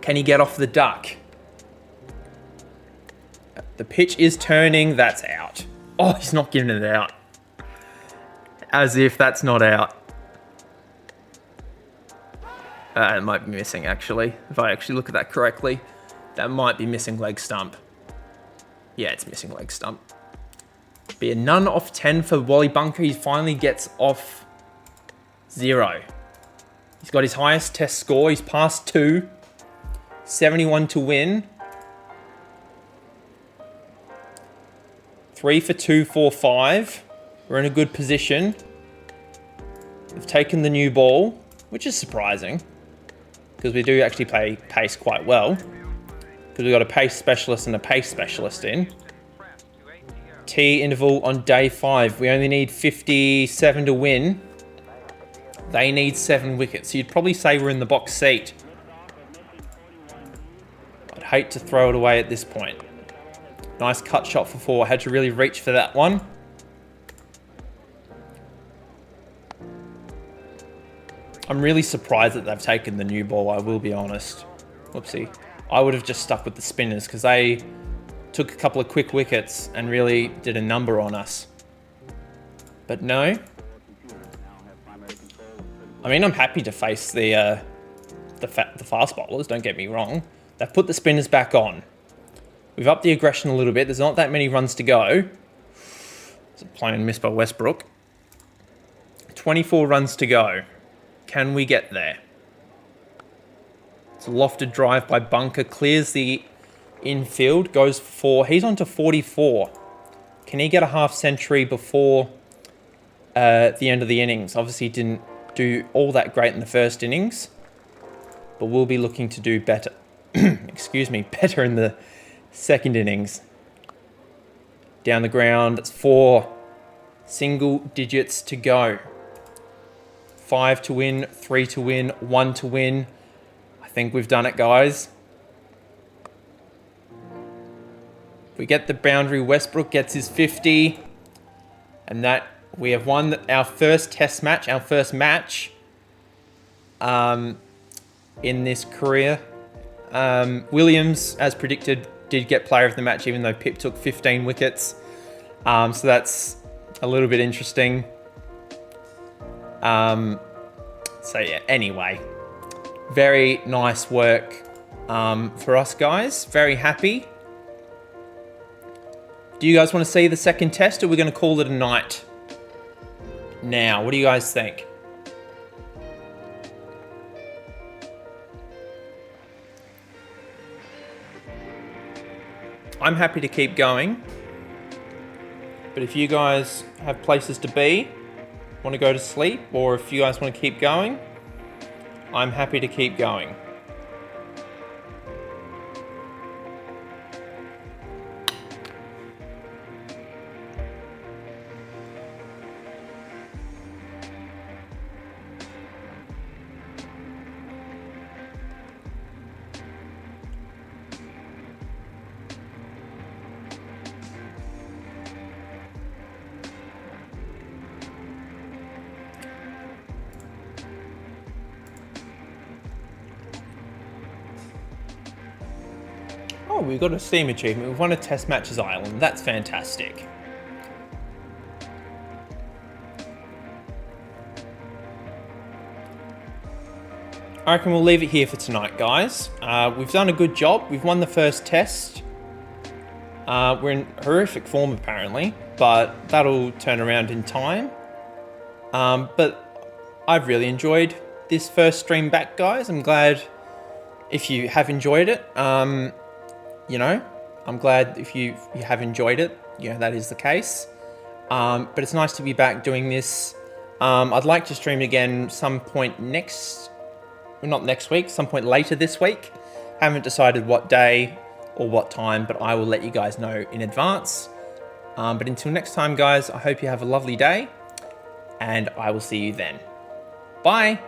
Can he get off the duck? The pitch is turning. That's out. Oh, he's not giving it out. As if that's not out. It might be missing, actually. If I actually look at that correctly, that might be missing leg stump. Yeah, it's missing leg stump. Be a none off 10 for Wally Bunker. He finally gets off 0. He's got his highest test score. He's past 2. 71 to win. 3 for 2, 4, 5. We're in a good position. We've taken the new ball, which is surprising, because we do actually play pace quite well. Because we've got a pace specialist and a pace specialist in. T interval on day 5. We only need 57 to win. They need 7 wickets. So you'd probably say we're in the box seat. I'd hate to throw it away at this point. Nice cut shot for 4. I had to really reach for that one. I'm really surprised that they've taken the new ball, I will be honest. Whoopsie. I would have just stuck with the spinners because they took a couple of quick wickets and really did a number on us. But no. I mean, I'm happy to face the fast bowlers, don't get me wrong. They've put the spinners back on. We've upped the aggression a little bit. There's not that many runs to go. It's a plain miss by Westbrook. 24 runs to go. Can we get there? It's a lofted drive by Bunker. Clears the infield. Goes for 4. He's on to 44. Can he get a half century before the end of the innings? Obviously, he didn't do all that great in the first innings. But we'll be looking to do better. Excuse me. Better in the second innings. Down the ground. That's 4 single digits to go. 5 to win, 3 to win, 1 to win. I think we've done it, guys. We get the boundary. Westbrook gets his 50. And that we have won our first test match, our first match in this career. Williams, as predicted, did get player of the match, even though Pip took 15 wickets. So that's a little bit interesting. So yeah, anyway, very nice work for us guys. Very happy. Do you guys want to see the second test, or are we going to call it a night now? What do you guys think? I'm happy to keep going, but if you guys have places to be, want to go to sleep, or if you guys want to keep going, I'm happy to keep going. Oh, we've got a Steam achievement. We've won a Test Matches Island. That's fantastic. I reckon we'll leave it here for tonight, guys. We've done a good job. We've won the first test. We're in horrific form, apparently, but that'll turn around in time. But I've really enjoyed this first stream back, guys. I'm glad if you have enjoyed it. You know, I'm glad if you have enjoyed it. You know, that is the case. But it's nice to be back doing this. I'd like to stream again some point not next week, some point later this week. Haven't decided what day or what time, but I will let you guys know in advance. But until next time, guys, I hope you have a lovely day, and I will see you then. Bye.